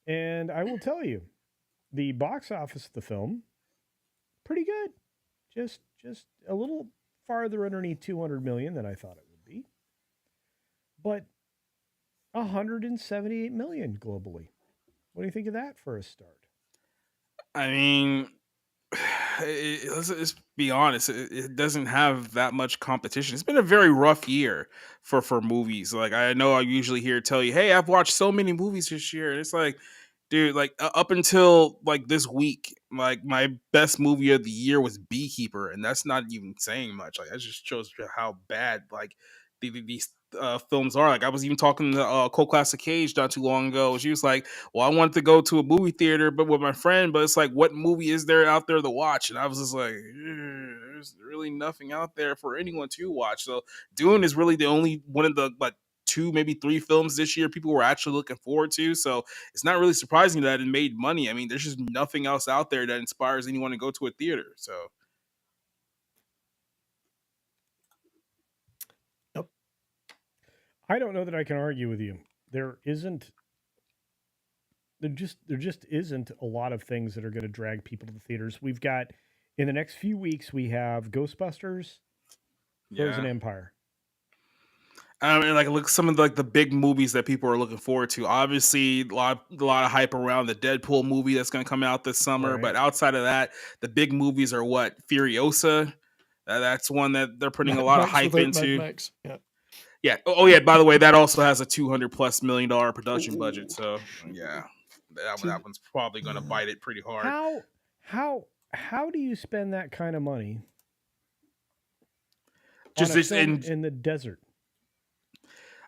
And I will tell you, the box office of the film, pretty good. Just a little farther underneath 200 million than I thought it would be. But 178 million globally. What do you think of that for a start? I mean, let's be honest. It doesn't have that much competition. It's been a very rough year for movies. Like I know I usually hear tell you, "Hey, I've watched so many movies this year," and it's like, dude, like up until like this week, like my best movie of the year was Beekeeper, and that's not even saying much. Like that just shows how bad like these films are. Like I was even talking to Co-Classic Cage not too long ago. She was like, "Well, I wanted to go to a movie theater, but with my friend, but it's like, what movie is there out there to watch?" And I was just like, "There's really nothing out there for anyone to watch." So Dune is really the only one of the like 2, maybe 3 films this year people were actually looking forward to. So it's not really surprising that it made money. I mean, there's just nothing else out there that inspires anyone to go to a theater. So I don't know that I can argue with you. There just isn't a lot of things that are going to drag people to the theaters. We've got in the next few weeks we have Ghostbusters, Frozen Empire. And like look some of the big movies that people are looking forward to. Obviously, a lot of hype around the Deadpool movie that's going to come out this summer. Right. But outside of that, the big movies are what Furiosa. That's one that they're putting a lot of hype into. Max. Yeah. Yeah. Oh yeah. By the way, that also has a $200+ million production budget. So yeah, that one's probably going to bite it pretty hard. How do you spend that kind of money? Just on a film in the desert.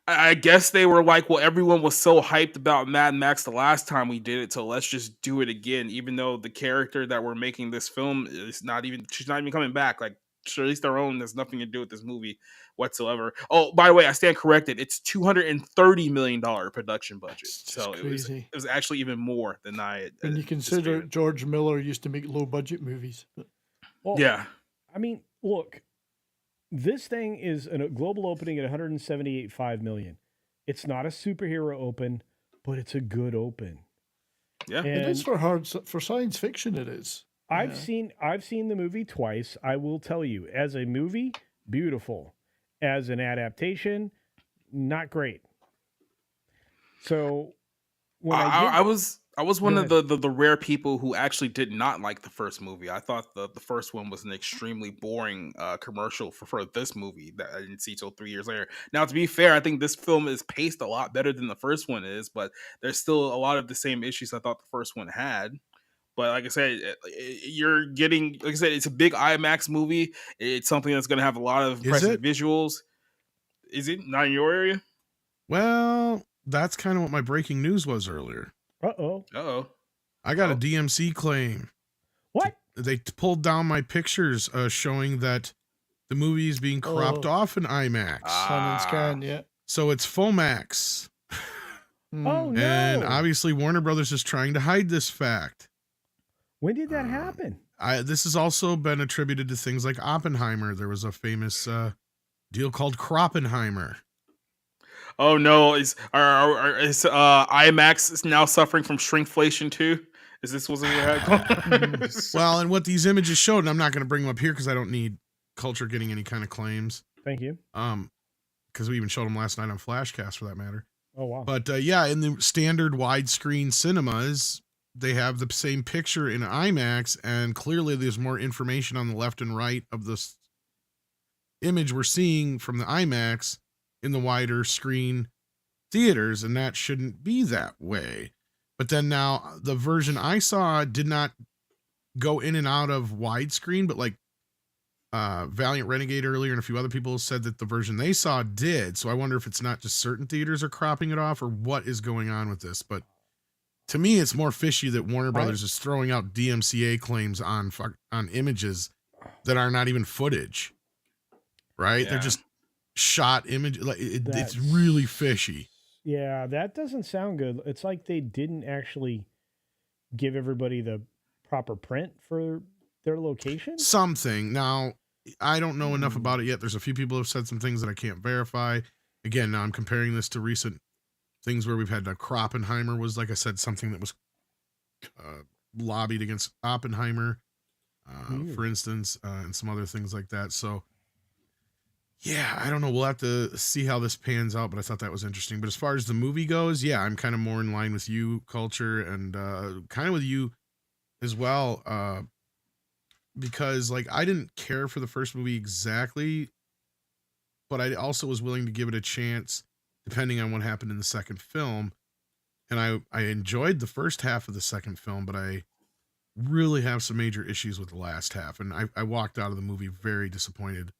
I guess they were like, well, everyone was so hyped about Mad Max the last time we did it, so let's just do it again. Even though the character that we're making this film she's not even coming back. Like, Charlize Theron has nothing to do with this movie whatsoever. Oh, by the way, I stand corrected. It's $230 million production budget, so it was actually even more than I. When you consider George Miller used to make low budget movies. Well, yeah, I mean, look. This thing is a global opening at 178.5 million. It's not a superhero open, but it's a good open. Yeah, it is for science fiction. It is. I've seen the movie twice. I will tell you, as a movie, beautiful. As an adaptation, not great. So when I was one Go of the rare people who actually did not like the first movie. I thought the first one was an extremely boring commercial for this movie that I didn't see till 3 years later. Now, to be fair, I think this film is paced a lot better than the first one is, but there's still a lot of the same issues I thought the first one had. But like I said, you're getting, like I said, it's a big IMAX movie. It's something that's going to have a lot of Is impressive it? visuals. Is it not in your area? Well, that's kind of what my breaking news was earlier. Uh-oh. Uh-oh. I got a DMC claim. What? They pulled down my pictures showing that the movie is being cropped off in IMAX. Sun and Scan, yeah. So it's FOMAX. Oh, no. And obviously Warner Brothers is trying to hide this fact. When did that happen? This has also been attributed to things like Oppenheimer. There was a famous deal called Kroppenheimer. Oh no! Is IMAX now suffering from shrinkflation too? Is this what we had? Well, and what these images showed, and I'm not going to bring them up here because I don't need Culture getting any kind of claims. Thank you. Because we even showed them last night on Flashcast for that matter. Oh wow! But yeah, in the standard widescreen cinemas, they have the same picture in IMAX, and clearly there's more information on the left and right of this image we're seeing from the IMAX in the wider screen theaters, and that shouldn't be that way. But then now the version I saw did not go in and out of widescreen, but like Valiant Renegade earlier and a few other people said that the version they saw did. So I wonder if it's not just certain theaters are cropping it off or what is going on with this. But to me, it's more fishy that Warner Brothers is throwing out DMCA claims on images that are not even footage. Right? Yeah. They're just shot image. Like it's really fishy. Yeah, that doesn't sound good. It's like they didn't actually give everybody the proper print for their location. Something. Now, I don't know enough about it yet. There's a few people who have said some things that I can't verify. Again, now I'm comparing this to recent things where we've had Kroppenheimer was, like I said, something that was lobbied against Oppenheimer, for instance, and some other things like that. So, yeah, I don't know. We'll have to see how this pans out, but I thought that was interesting. But as far as the movie goes, yeah, I'm kind of more in line with you, Culture, and kind of with you as well, because like I didn't care for the first movie exactly, but I also was willing to give it a chance depending on what happened in the second film. And I enjoyed the first half of the second film, but I really have some major issues with the last half, and I walked out of the movie very disappointed.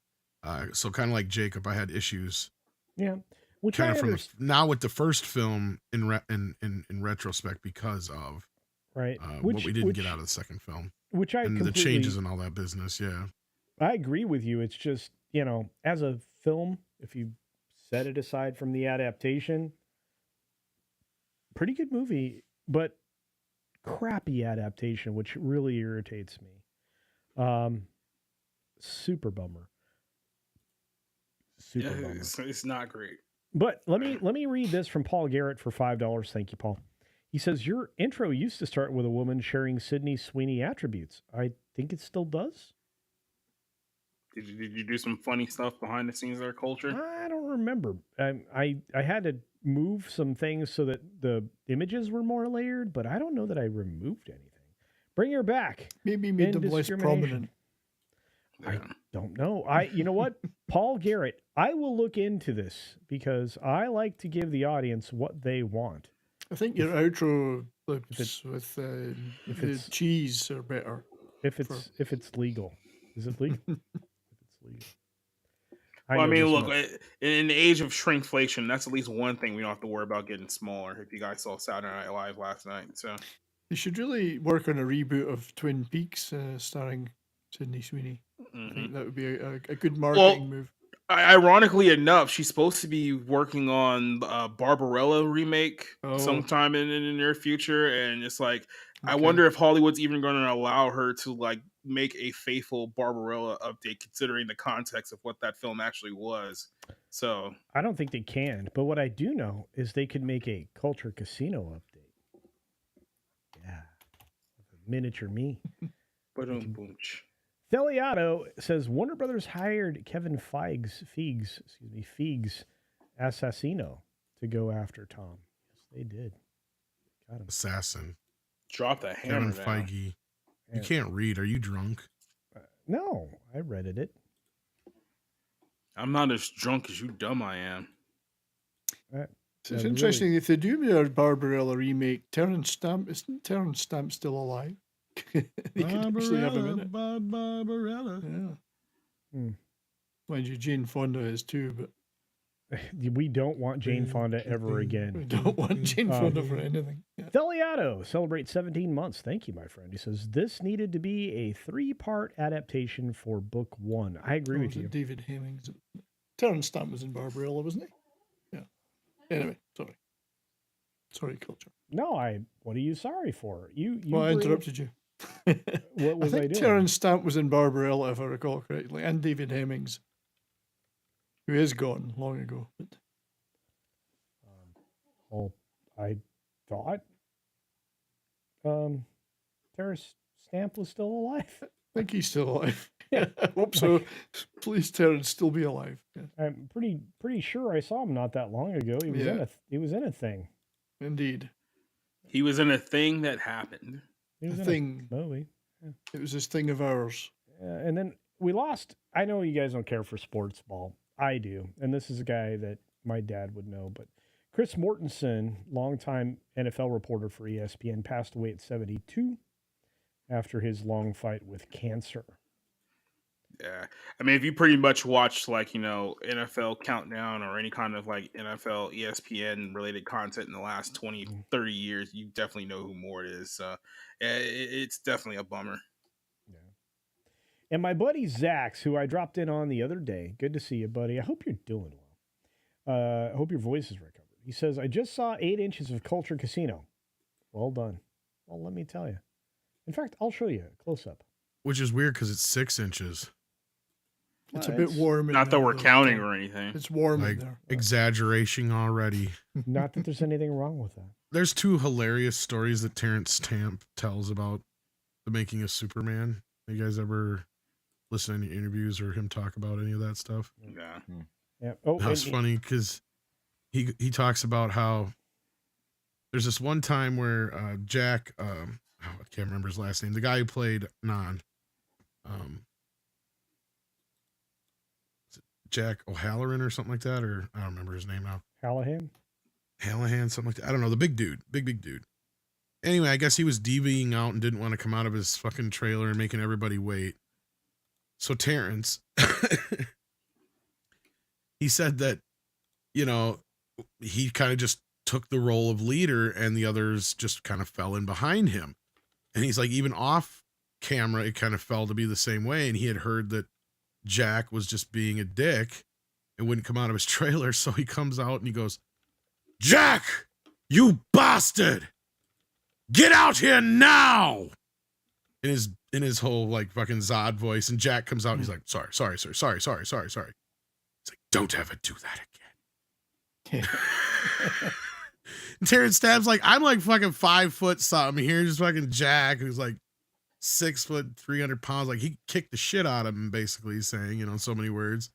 So kind of like Jacob, I had issues. Yeah, which kind I of from understand. with the first film in retrospect because of what we didn't get out of the second film, which I and the completely, changes and all that business. Yeah, I agree with you. It's just, as a film, if you set it aside from the adaptation, pretty good movie, but crappy adaptation, which really irritates me. Super bummer. Super bummer. It's not great. But let me read this from Paul Garrett for $5. Thank you, Paul. He says, your intro used to start with a woman sharing Sydney Sweeney attributes. I think it still does. Did you do some funny stuff behind the scenes there, Culture? I don't remember. I had to move some things so that the images were more layered, but I don't know that I removed anything. Bring her back. Maybe made them less prominent. I don't know. You know what? Paul Garrett, I will look into this because I like to give the audience what they want. I think your outro clips with the cheese are better. If it's legal. Is it legal? If it's legal. Well, I mean, look, in the age of shrinkflation, that's at least one thing we don't have to worry about getting smaller. If you guys saw Saturday Night Live last night, so they should really work on a reboot of Twin Peaks starring Sydney Sweeney. I think that would be a good marketing move. Ironically enough, she's supposed to be working on a Barbarella remake sometime in the near future, and it's like I wonder if Hollywood's even going to allow her to like make a faithful Barbarella update, considering the context of what that film actually was. So I don't think they can, but what I do know is they could make a Culture Casino update. Yeah, miniature me. Theliato says Warner Brothers hired Kevin Feige Assassino to go after Tom. Yes, they did. Got him. Assassin. Drop the hammer Kevin down. Feige. You And- can't read. Are you drunk? No, I read it. I'm not as drunk as you dumb I am. It's really- interesting if they do a Barbarella remake. Isn't Terrence Stamp still alive? He could actually have him in it. Barbarella. Yeah. Hmm. Mind you, Jane Fonda is too, but We don't want Jane Fonda ever we again. don't want Jane Fonda for anything. Yeah. Deliato celebrates 17 months. Thank you, my friend. He says this needed to be a 3-part adaptation for book 1. I agree Oh, with was it you. David Hemmings. Terrence Stamp was in Barbarella, wasn't he? Yeah. Anyway, sorry, Culture. No, what are you sorry for? You Well, I bring- interrupted you. What was I think doing? Terrence Stamp was in Barbarella, if I recall correctly, and David Hemmings, who is gone long ago. But Well, I thought Terrence Stamp was still alive. I think he's still alive. I hope so. Please, Terrence, still be alive. Yeah. I'm pretty sure I saw him not that long ago. He was he was in a thing. Indeed. He was in a thing that happened. He was A in thing. a movie. It was this thing of ours. And then we lost. I know you guys don't care for sports ball. I do. And this is a guy that my dad would know. But Chris Mortensen, longtime NFL reporter for ESPN, passed away at 72 after his long fight with cancer. Yeah. I mean, if you pretty much watch like, NFL Countdown or any kind of like NFL ESPN related content in the last 20, 30 years, you definitely know who Mort is. So it's definitely a bummer. And my buddy Zax, who I dropped in on the other day, good to see you, buddy. I hope you're doing well. I hope your voice is recovered. He says, I just saw 8 inches of Culture Casino. Well done. Well, let me tell you. In fact, I'll show you a close-up. Which is weird because it's 6 inches. It's a bit warm. in Not that there, we're though. counting or anything. It's warm Like in there. exaggeration already. Not that there's anything wrong with that. There's 2 hilarious stories that Terrence Stamp tells about the making of Superman. You guys ever listen to any interviews or him talk about any of that stuff? Yeah. Yeah. Oh, That was and- funny because he talks about how there's this one time where Jack, I can't remember his last name, the guy who played Non, is it Jack O'Halloran or something like that, or I don't remember his name now. Hallahan? Hallahan, something like that. I don't know, the big dude, big dude. Anyway, I guess he was DVing out and didn't want to come out of his fucking trailer and making everybody wait. So Terrence, he said that, he kind of just took the role of leader and the others just kind of fell in behind him. And he's like, even off camera, it kind of fell to be the same way. And he had heard that Jack was just being a dick and wouldn't come out of his trailer. So he comes out and he goes, Jack, you bastard, get out here now. In his whole like fucking Zod voice. And Jack comes out and he's like, sorry, sir, sorry. He's like, don't ever do that again. And Terrence Stamp's like, I'm like fucking 5 foot something. Here's fucking Jack, who's like 6 foot, 300 pounds. Like he kicked the shit out of him, basically, he's saying, in so many words.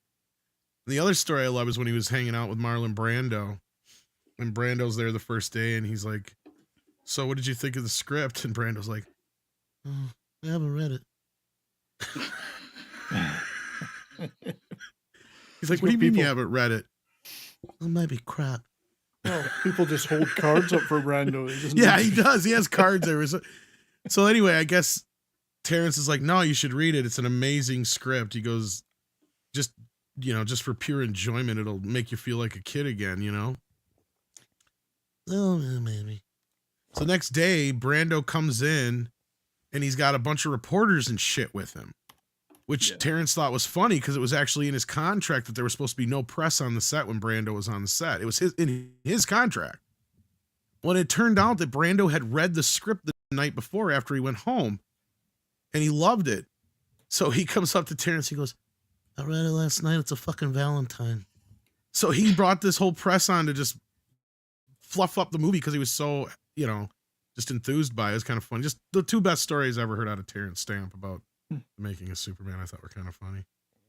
And the other story I love is when he was hanging out with Marlon Brando. And Brando's there the first day and he's like, so what did you think of the script? And Brando's like, oh, I haven't read it. He's like, what do you mean you haven't read it? It might be crap. Oh, people just hold cards up for Brando. Yeah, he does. He has cards there. So anyway, I guess Terrence is like, no, you should read it. It's an amazing script. He goes, just for pure enjoyment, it'll make you feel like a kid again, Oh, maybe. So next day, Brando comes in and he's got a bunch of reporters and shit with him, which Terrence thought was funny because it was actually in his contract that there was supposed to be no press on the set when Brando was on the set. It was in his contract. When it turned out that Brando had read the script the night before after he went home and he loved it. So he comes up to Terrence. He goes, I read it last night. It's a fucking Valentine. So he brought this whole press on to just fluff up the movie because he was so, just enthused by it. It was kind of funny. Just the 2 best stories I ever heard out of Terrence Stamp about making a Superman, I thought were kind of funny.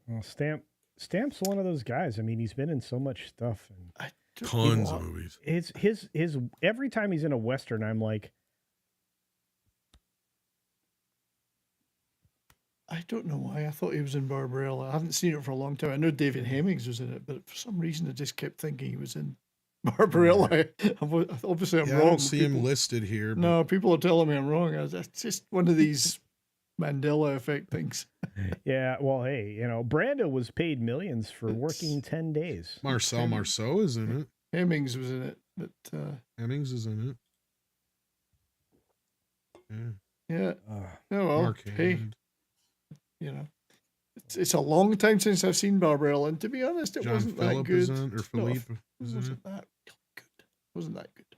Well, Stamp's one of those guys. I mean, he's been in so much stuff. And Tons of movies. His every time he's in a Western, I'm like, I don't know why. I thought he was in Barbarella. I haven't seen it for a long time. I know David Hemmings was in it, but for some reason I just kept thinking he was in Barbarella. Obviously, I'm Yeah, wrong. I don't see him listed here. But No, people are telling me I'm wrong. That's just one of these Mandela effect things. yeah, well, hey, Brando was paid millions for working 10 days. Marcel Marceau is in it. Hemmings was in it, but Hemmings is in it. yeah. Uh, Oh well. Mark Hey, Hammond. it's a long time since I've seen Barbarella, and to be honest, it John wasn't that Phillip good. is in it, or No, Philippe it is in it. wasn't that good. Wasn't that good.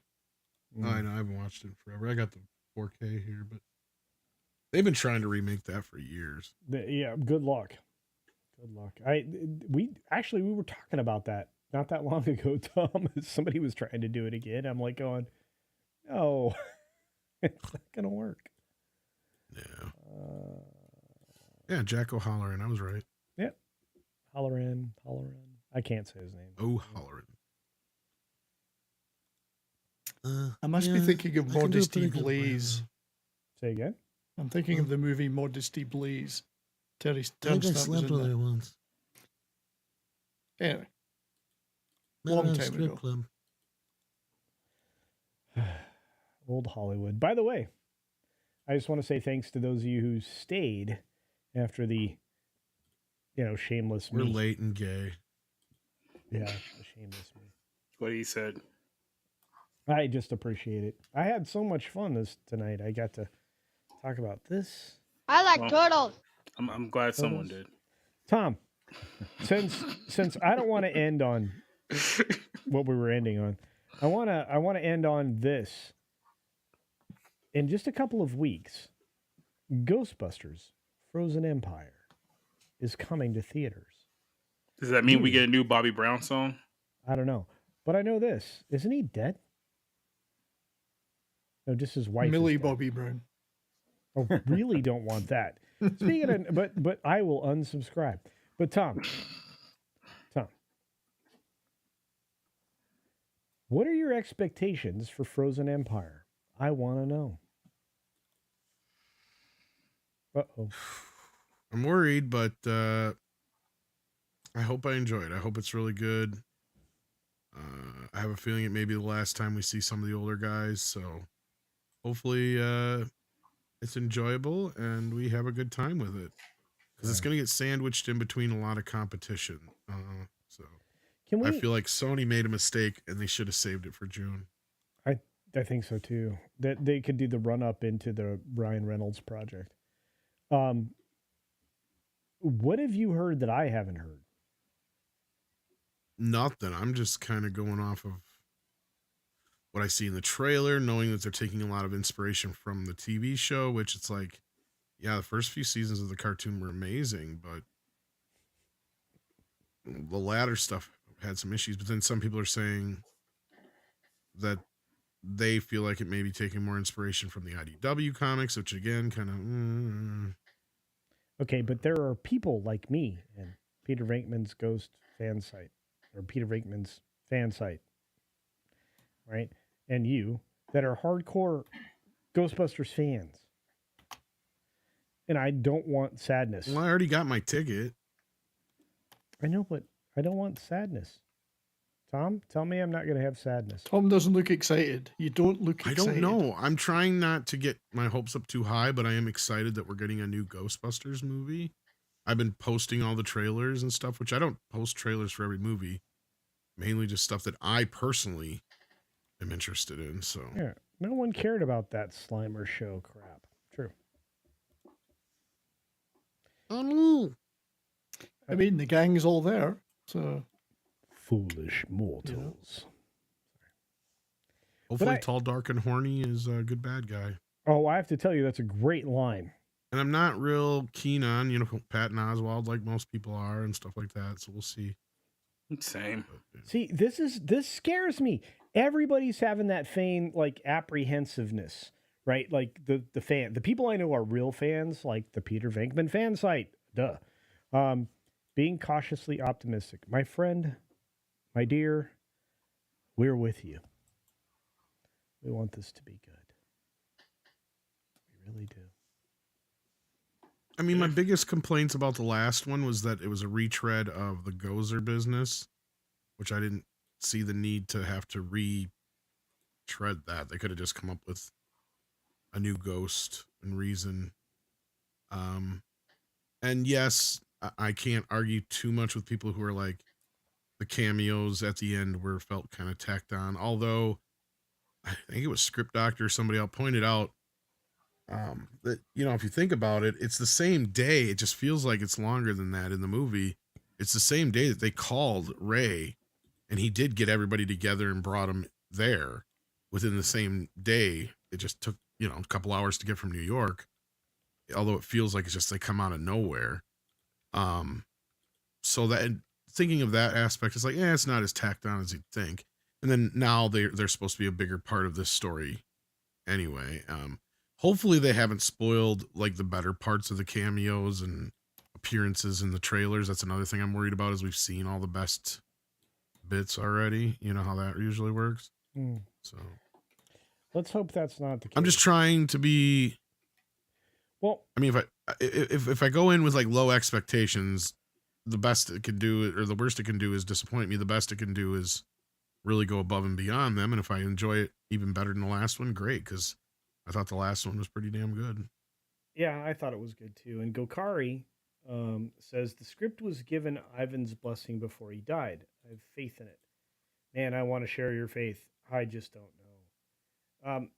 Oh, I know, I haven't watched it in forever. I got the 4K here, but they've been trying to remake that for years. yeah, good luck. Good luck. We were talking about that not that long ago, Tom. Somebody was trying to do it again. I'm like going, no, it's not gonna work. Yeah. Yeah, Jack O'Halloran. I was right. Yep. Halloran. I can't say his name. O'Halloran. I must be thinking of Modesty Blaze. Say again? I'm thinking of the movie Modesty Blaze. Terry I think I Turnstile was slept in with that. her once. Anyway, Met her long at a time strip ago. club. Old Hollywood. By the way, I just want to say thanks to those of you who stayed after the, shameless We're me. late and gay. Yeah, the shameless me. What he said. I just appreciate it. I had so much fun tonight. I got to talk about this. I like Well, turtles. I'm glad someone did. Tom, since I don't want to end on what we were ending on, I want to end on this. In just a couple of weeks, Ghostbusters: Frozen Empire is coming to theaters. Does that mean we get a new Bobby Brown song? I don't know, but I know this. Isn't he dead? No, just his wife. Millie Bobby Brown. I really don't want that. Speaking of, but I will unsubscribe. But Tom, what are your expectations for Frozen Empire? I want to know. Uh-oh. I'm worried, but I hope I enjoy it. I hope it's really good. I have a feeling it may be the last time we see some of the older guys, so hopefully it's enjoyable and we have a good time with it. Because it's going to get sandwiched in between a lot of competition. So I feel like Sony made a mistake and they should have saved it for June. I think so too. That they could do the run up into the Ryan Reynolds project. What have you heard that I haven't heard? Nothing. I'm just kind of going off of what I see in the trailer, knowing that they're taking a lot of inspiration from the TV show, which it's like, yeah, the first few seasons of the cartoon were amazing, but the latter stuff had some issues. But then some people are saying that they feel like it may be taking more inspiration from the IDW comics, which again, kind of. Okay, but there are people like me and Peter Venkman's Ghost fan site, or Peter Venkman's fan site, right? And you that are hardcore Ghostbusters fans. And I don't want sadness. Well, I already got my ticket. I know, but I don't want sadness. Tom, tell me I'm not going to have sadness. Tom doesn't look excited. You don't look I excited. don't know. I'm trying not to get my hopes up too high, but I am excited that we're getting a new Ghostbusters movie. I've been posting all the trailers and stuff, which I don't post trailers for every movie. Mainly just stuff that I personally am interested in. So Yeah, no one cared about that Slimer show crap. True. I mean, the gang's all there, so. Foolish mortals. hopefully Tall, Dark, and Horny is a good bad guy. Oh, I have to tell you, that's a great line. And I'm not real keen on, Patton Oswalt like most people are and stuff like that. So we'll see. Same. See, this scares me. Everybody's having that feign like apprehensiveness, right? Like the people I know are real fans, like the Peter Venkman fan site. Duh. Being cautiously optimistic. My friend, my dear, We're with you. We want this to be good. We really do. I mean, my biggest complaints about the last one was that it was a retread of the Gozer business, which I didn't see the need to have to retread that. They could have just come up with a new ghost and reason. And yes, I can't argue too much with people who are like, the cameos at the end were felt kind of tacked on. Although I think it was Script Doctor or somebody else pointed out that, you know, if you think about it, it's the same day. It just feels like it's longer than that in the movie. It's the same day that they called Ray, and he did get everybody together and brought them there within the same day. It just took, you know, a couple hours to get from New York, although it feels like it's just they come out of nowhere. So that, thinking of that aspect, it's like, yeah, it's not as tacked on as you'd think. And then now they're supposed to be a bigger part of this story anyway. Hopefully they haven't spoiled like the better parts of the cameos and appearances in the trailers. That's another thing I'm worried about, is we've seen all the best bits already. You know how that usually works. So let's hope that's not the case. I'm just trying to be, well, I mean, if I go in with like low expectations, the best it can do, or the worst it can do, is disappoint me. The best it can do is really go above and beyond them. And if I enjoy it even better than the last one, great, because I thought the last one was pretty damn good. Yeah, I thought it was good too. And Gokari says the script was given Ivan's blessing before he died. I have faith in it. Man, I want to share your faith. I just don't know.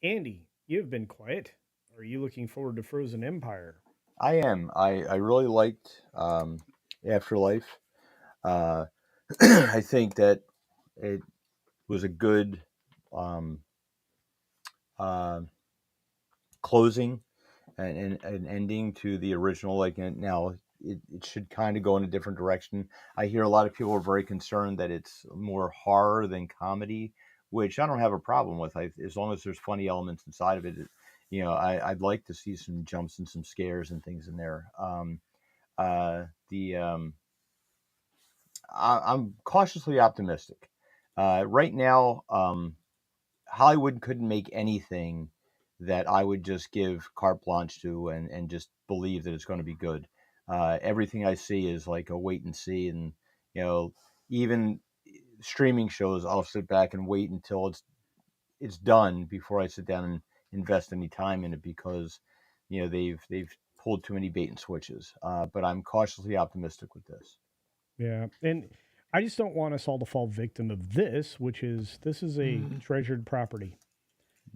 Andy, you've been quiet. Are you looking forward to Frozen Empire? I am. I really liked Afterlife. I think that it was a good closing and an ending to the original. Like, now it should kind of go in a different direction. I hear a lot of people are very concerned that it's more horror than comedy, which I don't have a problem with. As long as there's funny elements inside of it, you know, I'd like to see some jumps and some scares and things in there. I'm cautiously optimistic. Right now, Hollywood couldn't make anything that I would just give carte blanche to and just believe that it's going to be good. Everything I see is like a wait and see, and you know, even streaming shows, I'll sit back and wait until it's done before I sit down and invest any time in it, because you know they've pulled too many bait and switches. But I'm cautiously optimistic with this. Yeah, and I just don't want us all to fall victim of this, which is a treasured property.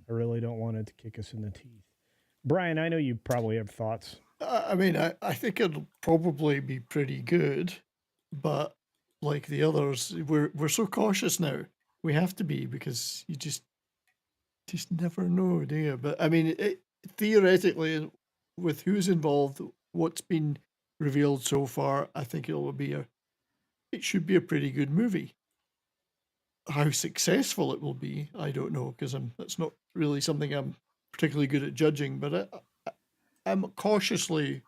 I really don't want it to kick us in the teeth. Brian, I know you probably have thoughts. I mean, I think it'll probably be pretty good, but like the others, we're so cautious now. We have to be, because you just never know, do you? But I mean, theoretically, with who's involved, what's been revealed so far, I think it should be a pretty good movie. How successful it will be, I don't know, because that's not really something I'm particularly good at judging. But I'm cautiously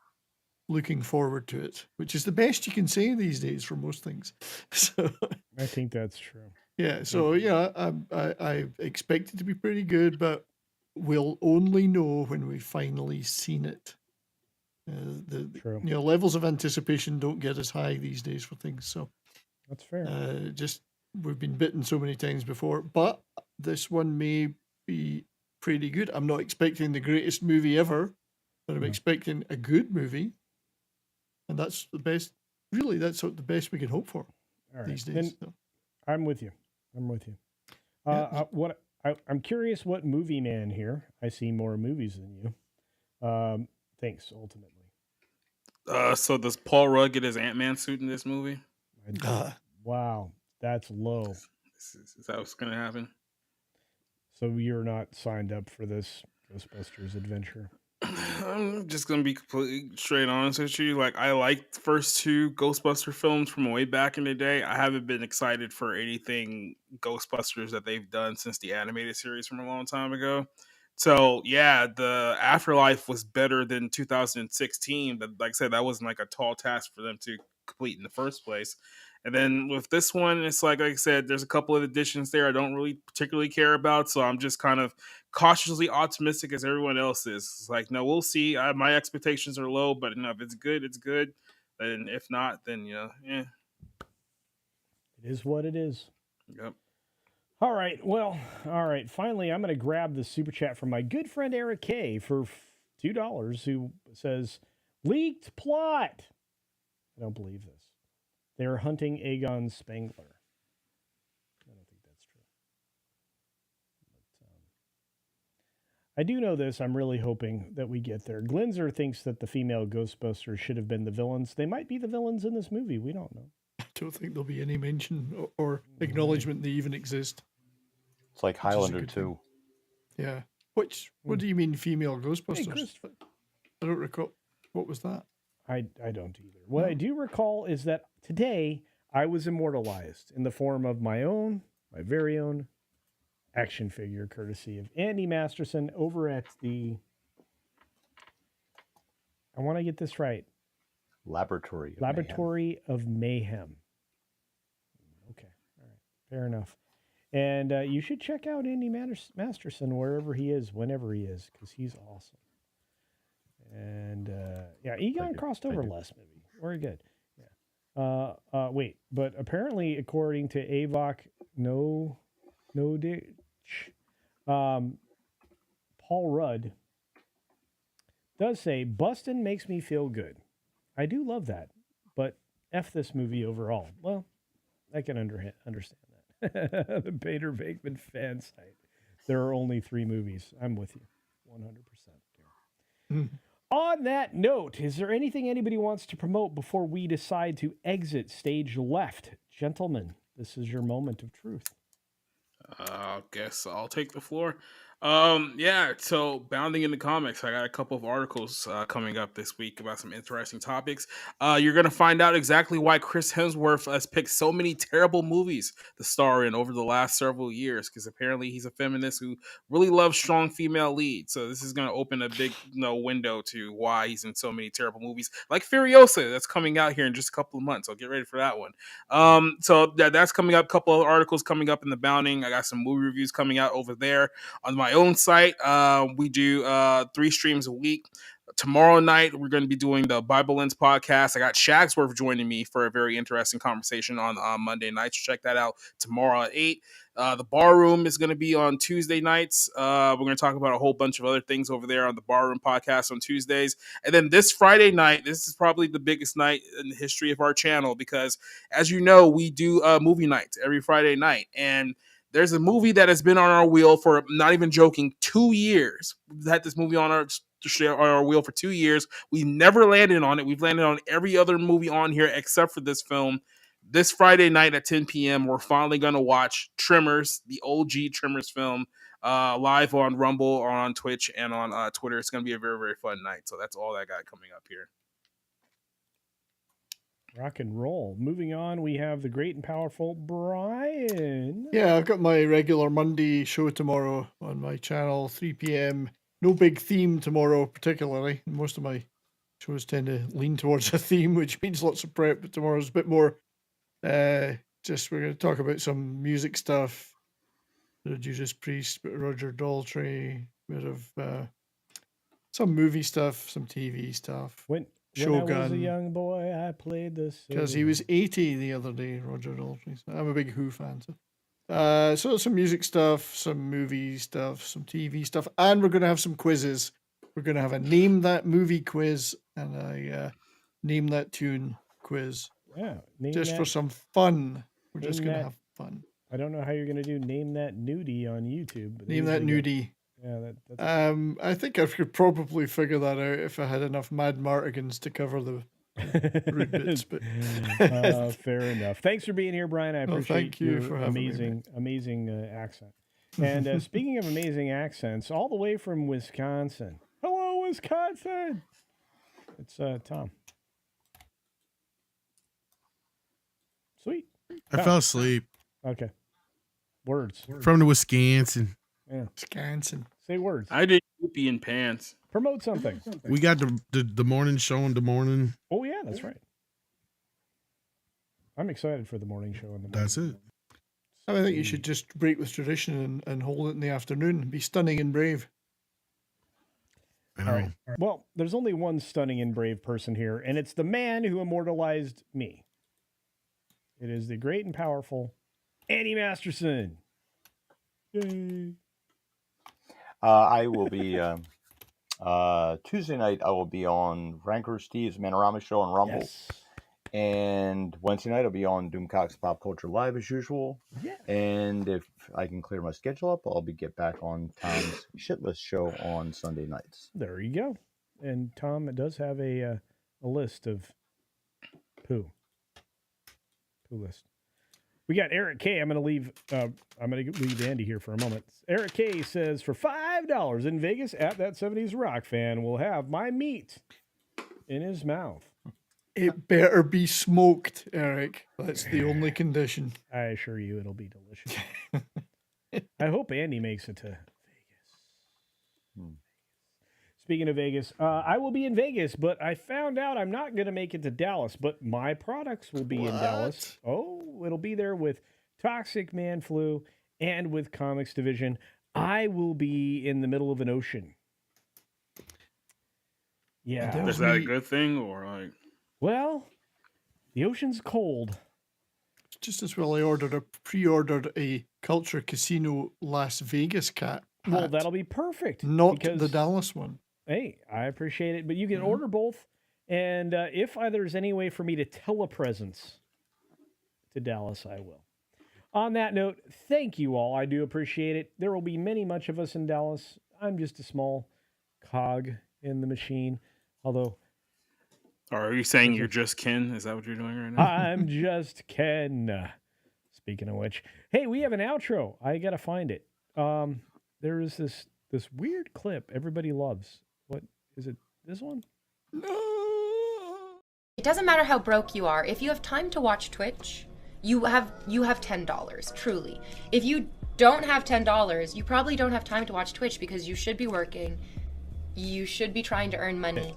looking forward to it, which is the best you can say these days for most things. So I think that's true. yeah, so yeah, I expect it to be pretty good, but we'll only know when we've finally seen it. True. You know, levels of anticipation don't get as high these days for things. So That's fair. just we've been bitten so many times before, but this one may be pretty good. I'm not expecting the greatest movie ever, but I'm expecting a good movie, and that's the best. Really, that's the best we can hope for All right. these days. And So. I'm with you. I'm with you. Yeah. I'm curious what movie man here. I see more movies than you. Thanks, ultimately. So does Paul Rudd get his Ant-Man suit in this movie? Wow, that's low. Is that what's gonna happen? So you're not signed up for this Ghostbusters adventure? I'm just gonna be completely straight honest with you. Like, I liked the first two Ghostbuster films from way back in the day. I haven't been excited for anything Ghostbusters that they've done since the animated series from a long time ago. So yeah, the Afterlife was better than 2016, but like I said, that wasn't like a tall task for them to complete in the first place. And then with this one, it's like I said, there's a couple of additions there I don't really particularly care about. So I'm just kind of cautiously optimistic as everyone else is. It's like, no, we'll see. My expectations are low, but if it's good, it's good. And if not, then It is what it is. Yep. All right. Well, all right. Finally, I'm going to grab the super chat from my good friend Eric K for $2, who says, leaked plot. I don't believe this. They're hunting Aegon Spengler. I don't think that's true. But, I do know this. I'm really hoping that we get there. Glinzer thinks that the female Ghostbusters should have been the villains. They might be the villains in this movie. We don't know. I don't think there'll be any mention or acknowledgement they even exist. It's like Highlander 2. Yeah. What do you mean female Ghostbusters? Hey, I don't recall. What was that? I don't either. What I do recall is that today I was immortalized in the form of my very own action figure, courtesy of Andy Masterson over at the, I want to get this right, Laboratory of Mayhem. Okay, all right, fair enough. And you should check out Andy Masterson wherever he is, whenever he is, because he's awesome. And Egon crossed over last movie. Very good. Yeah. Wait, but apparently, according to Avok, no ditch. Paul Rudd does say Bustin' makes me feel good. I do love that, but F this movie overall. Well, I can understand that. The Bader Bakeman fan site. There are only 3 movies. I'm with you, 100%. On that note, is there anything anybody wants to promote before we decide to exit stage left? Gentlemen, this is your moment of truth. I guess I'll take the floor. So bounding into comics, I got a couple of articles coming up this week about some interesting topics. You're gonna find out exactly why Chris Hemsworth has picked so many terrible movies to star in over the last several years, because apparently he's a feminist who really loves strong female leads. So this is gonna open a big window to why he's in so many terrible movies, like Furiosa, that's coming out here in just a couple of months. So get ready for that one. That's coming up. A couple of articles coming up in the bounding. I got some movie reviews coming out over there on my own site. We do 3 streams a week. Tomorrow night, we're going to be doing the Bible Lens podcast. I got Shagsworth joining me for a very interesting conversation on Monday nights. Check that out tomorrow at 8. The Bar Room is going to be on Tuesday nights. We're going to talk about a whole bunch of other things over there on the Bar Room podcast on Tuesdays. And then this Friday night, this is probably the biggest night in the history of our channel because, as you know, we do movie nights every Friday night. And there's a movie that has been on our wheel for, not even joking, 2 years. We've had this movie on our wheel for 2 years. We never landed on it. We've landed on every other movie on here except for this film. This Friday night at 10 p.m., we're finally going to watch Tremors, the OG Tremors film, live on Rumble or on Twitch and on Twitter. It's going to be a very, very fun night. So that's all I got coming up here. Rock and roll. Moving on, we have the great and powerful Brian. Yeah, I've got my regular Monday show tomorrow on my channel, 3 p.m. No big theme tomorrow, particularly. Most of my shows tend to lean towards a theme, which means lots of prep, but tomorrow's a bit more we're going to talk about some music stuff. The Judas Priest, bit of Roger Daltrey, bit of some movie stuff, some TV stuff. When Shogun. I was a young boy, I played this. Because he was 80 the other day, Roger Daltrey. So I'm a big Who fan. So some music stuff, some movie stuff, some TV stuff, and we're going to have some quizzes. We're going to have a Name That Movie quiz and a Name That Tune quiz. Yeah. For some fun. We're just going to have fun. I don't know how you're going to do Name That Nudie on YouTube. But Name That Nudie. Yeah, I think I could probably figure that out if I had enough Mad Martigans to cover the rude bits. But fair enough. Thanks for being here, Brian. I appreciate thank you your for having me, amazing accent. And speaking of amazing accents, all the way from Wisconsin. Hello, Wisconsin. It's Tom. Sweet. I fell asleep. Okay. Words. From the Wisconsin. Yeah. Wisconsin. Say words. I did poopy in pants. Promote something. We got the morning show in the morning. Oh, yeah, that's right. I'm excited for the morning show in the morning. That's it. I think you should just break with tradition and hold it in the afternoon. Be stunning and brave. I know. All right. Well, there's only one stunning and brave person here, and it's the man who immortalized me. It is the great and powerful Andy Masterson. Yay. I will be Tuesday night. I will be on Ranker Steve's Manorama Show on Rumble, Yes. and Wednesday night I'll be on Doomcock's Pop Culture Live as usual. Yeah. And if I can clear my schedule up, I'll get back on Tom's Shitlist show on Sunday nights. There you go. And Tom does have a list of poo list. We got Eric K. I'm going to leave Andy here for a moment. Eric K. says, for $5 in Vegas at that 70s rock fan will have my meat in his mouth. It better be smoked, Eric. That's the only condition. I assure you it'll be delicious. I hope Andy makes it to Vegas. Speaking of Vegas, I will be in Vegas, but I found out I'm not going to make it to Dallas, but my products will be in Dallas. Oh, it'll be there with Toxic Man Flu and with Comics Division. I will be in the middle of an ocean. Yeah. Is that a good thing or like? Well, the ocean's cold. Just as well I pre-ordered a Culture Casino Las Vegas cat. Well, that'll be perfect. Not because, the Dallas one. Hey, I appreciate it, but you can order both. And if there's any way for me to telepresence to Dallas, I will. On that note, thank you all. I do appreciate it. There will be much of us in Dallas. I'm just a small cog in the machine. Although, are you saying you're just Ken? Is that what you're doing right now? I'm just Ken. Speaking of which, hey, we have an outro. I gotta find it. There is this weird clip everybody loves. What is it? This one? It doesn't matter how broke you are. If you have time to watch Twitch, you have $10, truly. If you don't have $10, you probably don't have time to watch Twitch because you should be working. You should be trying to earn money.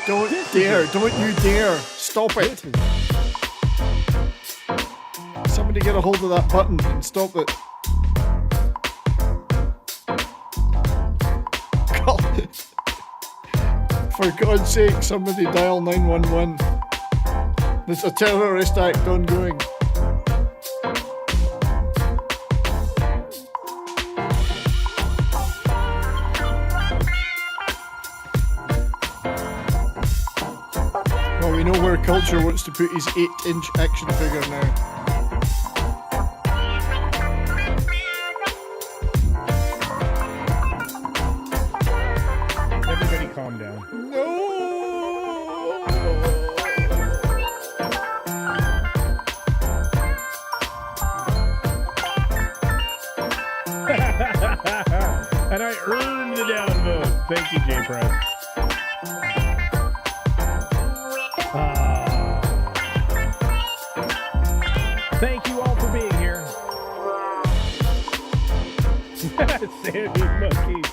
Don't you dare. Stop it. Somebody get a hold of that button and stop it. God. For God's sake, somebody dial 911. There's a terrorist act ongoing. Well, we know where Culture wants to put his 8-inch action figure now. Everybody calm down. And I earned the downvote. Thank you, Jay Press. Thank you all for being here. Sandy Monkeys.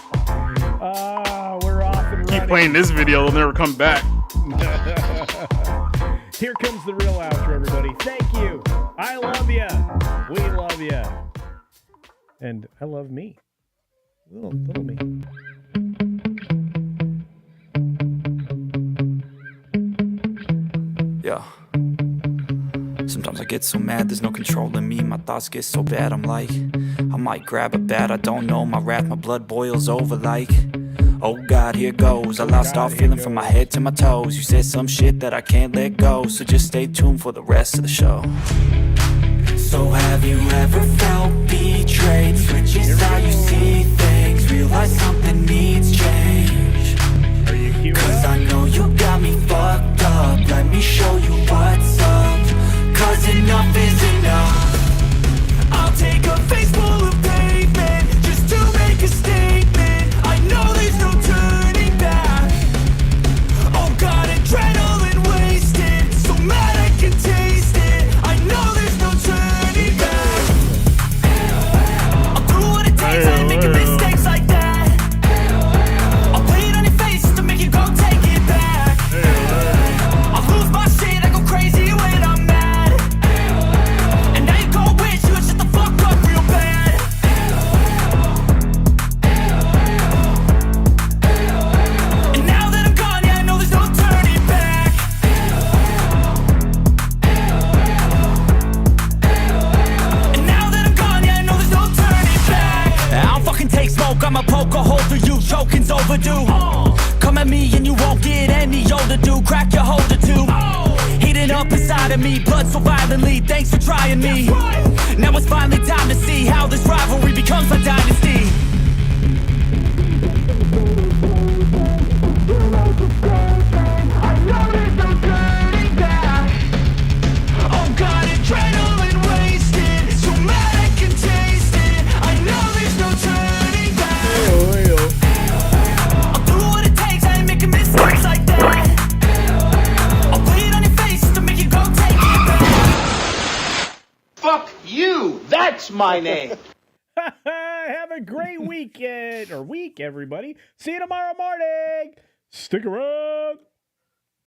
We're off and running. Keep playing this video, they'll never come back. Here comes the real outro, everybody. Thank you. I love you. We love you. And I love me. Little me. Yeah. Sometimes I get so mad, there's no controlling me. My thoughts get so bad, I'm like, I might grab a bat, I don't know. My wrath, my blood boils over like, oh God, here goes. I lost all feeling from my head to my toes. You said some shit that I can't let go, so just stay tuned for the rest of the show. So have you ever felt betrayed? Switches how you see things, realize something needs change. Cause I know you got me fucked up. Let me show you what's up. Cause enough is enough. I'll take a face full of pavement just to make a statement. I know there's no turning back. Oh God, adrenaline wasted, so mad I can taste it. I know there's no turning back. I'll do what it takes, I ain't making mistakes like that. I'll play it on your face to make you go take it back. I'll lose my shit, I go tokens overdue. Come at me and you won't get any older, dude. Crack your holder too. Heating up inside of me, blood so violently. Thanks for trying me. Now it's finally time to see how this rivalry becomes a dynasty. Oh God, adrenaline wasted. So mad I can taste it. I know there's no turning back. I'll do what it takes, I ain't making mistakes like that. I'll put it on your face to make you go take it back. Fuck you. That's my name. Have a great weekend or week, everybody. See you tomorrow morning. Stick around.